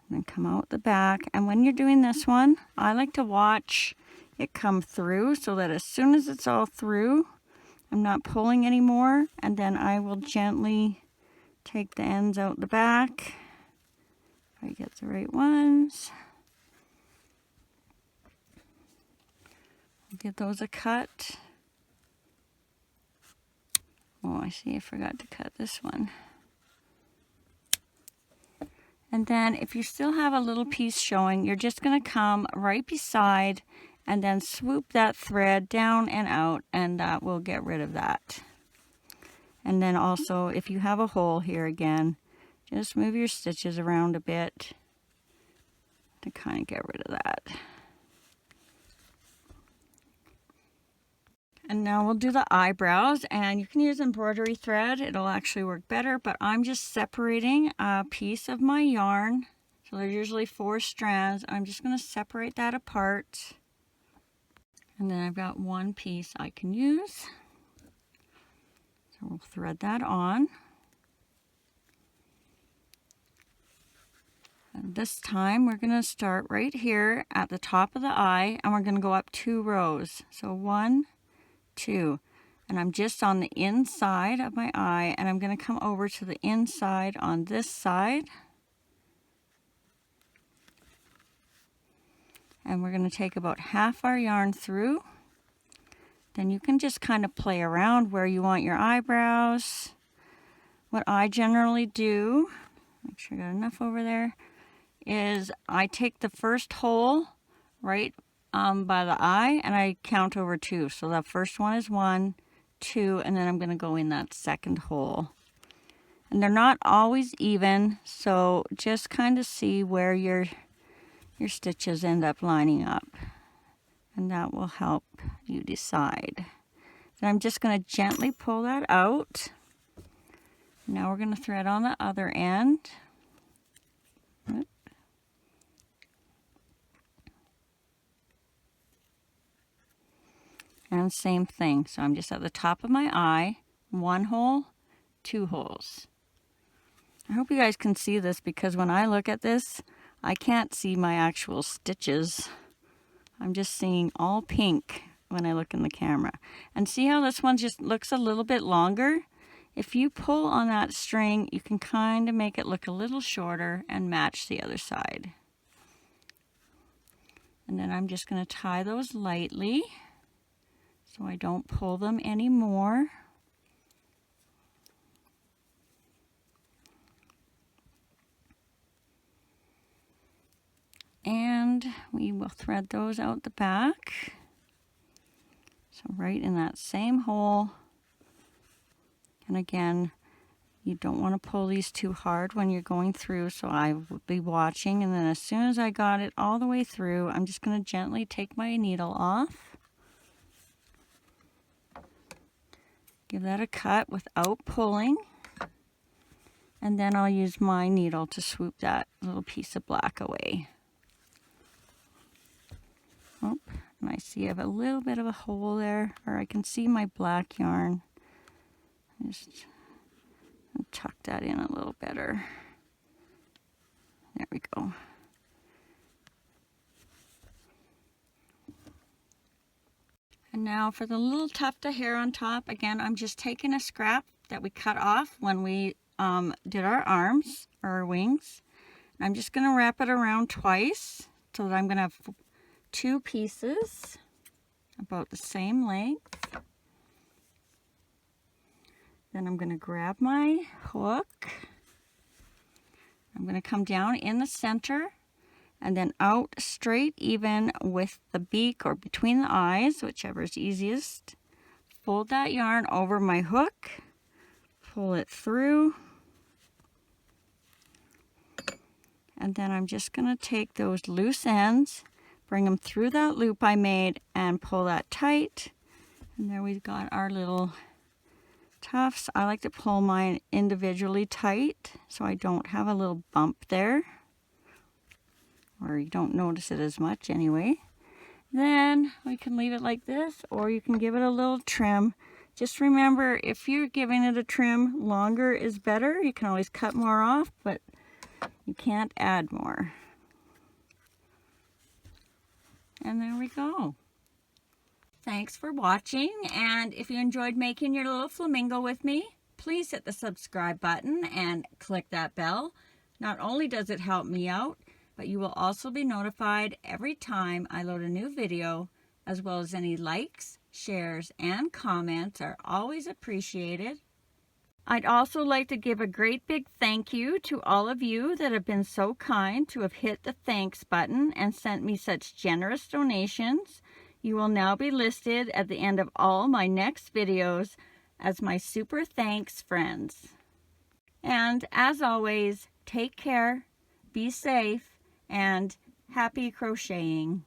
[SPEAKER 1] And then come out the back. And when you're doing this one, I like to watch it come through so that as soon as it's all through, I'm not pulling anymore. And then I will gently take the ends out the back. If I get the right ones. Give those a cut. Oh, I see I forgot to cut this one. And then if you still have a little piece showing, you're just going to come right beside and then swoop that thread down and out, and that will get rid of that. And then also, if you have a hole here again, just move your stitches around a bit to kind of get rid of that. And now we'll do the eyebrows, and you can use embroidery thread. It'll actually work better, but I'm just separating a piece of my yarn. So there's usually 4 strands. I'm just going to separate that apart. And then I've got one piece I can use. So we'll thread that on. And this time we're going to start right here at the top of the eye, and we're going to go up 2 rows. So 1, 2, and I'm just on the inside of my eye, and I'm going to come over to the inside on this side, and we're going to take about half our yarn through. Then you can just kind of play around where you want your eyebrows. What I generally do, make sure I got enough over there, is I take the first hole right by the eye, and I count over 2. So that first one is 1, 2, and then I'm going to go in that second hole. And they're not always even, so just kind of see where your stitches end up lining up, and that will help you decide. Then I'm just going to gently pull that out. Now we're going to thread on the other end. And same thing. So I'm just at the top of my eye, 1 hole, 2 holes. I hope you guys can see this, because when I look at this, I can't see my actual stitches. I'm just seeing all pink when I look in the camera. And see how this one just looks a little bit longer? If you pull on that string, you can kind of make it look a little shorter and match the other side. And then I'm just going to tie those lightly, so I don't pull them anymore. And we will thread those out the back. So right in that same hole. And again, you don't want to pull these too hard when you're going through, so I will be watching, and then as soon as I got it all the way through, I'm just going to gently take my needle off. Give that a cut without pulling, and then I'll use my needle to swoop that little piece of black away. Oh, and I see I have a little bit of a hole there, or I can see my black yarn. Just tuck that in a little better. There we go. And now for the little tuft of hair on top, again, I'm just taking a scrap that we cut off when we did our arms, or our wings. And I'm just going to wrap it around twice, so that I'm going to have 2 pieces about the same length. Then I'm going to grab my hook. I'm going to come down in the center and then out straight even with the beak or between the eyes, whichever is easiest. Fold that yarn over my hook, pull it through, And then I'm just going to take those loose ends, bring them through that loop I made, and pull that tight. And there we've got our little tufts. I like to pull mine individually tight so I don't have a little bump there, or you don't notice it as much anyway. Then we can leave it like this, or you can give it a little trim. Just remember, if you're giving it a trim, longer is better. You can always cut more off, but you can't add more. And there we go. Thanks for watching, and if you enjoyed making your little flamingo with me, please hit the subscribe button and click that bell. Not only does it help me out, but you will also be notified every time I load a new video, as well as any likes, shares, and comments are always appreciated. I'd also like to give a great big thank you to all of you that have been so kind to have hit the thanks button and sent me such generous donations. You will now be listed at the end of all my next videos as my super thanks friends. And as always, take care, be safe, and happy crocheting.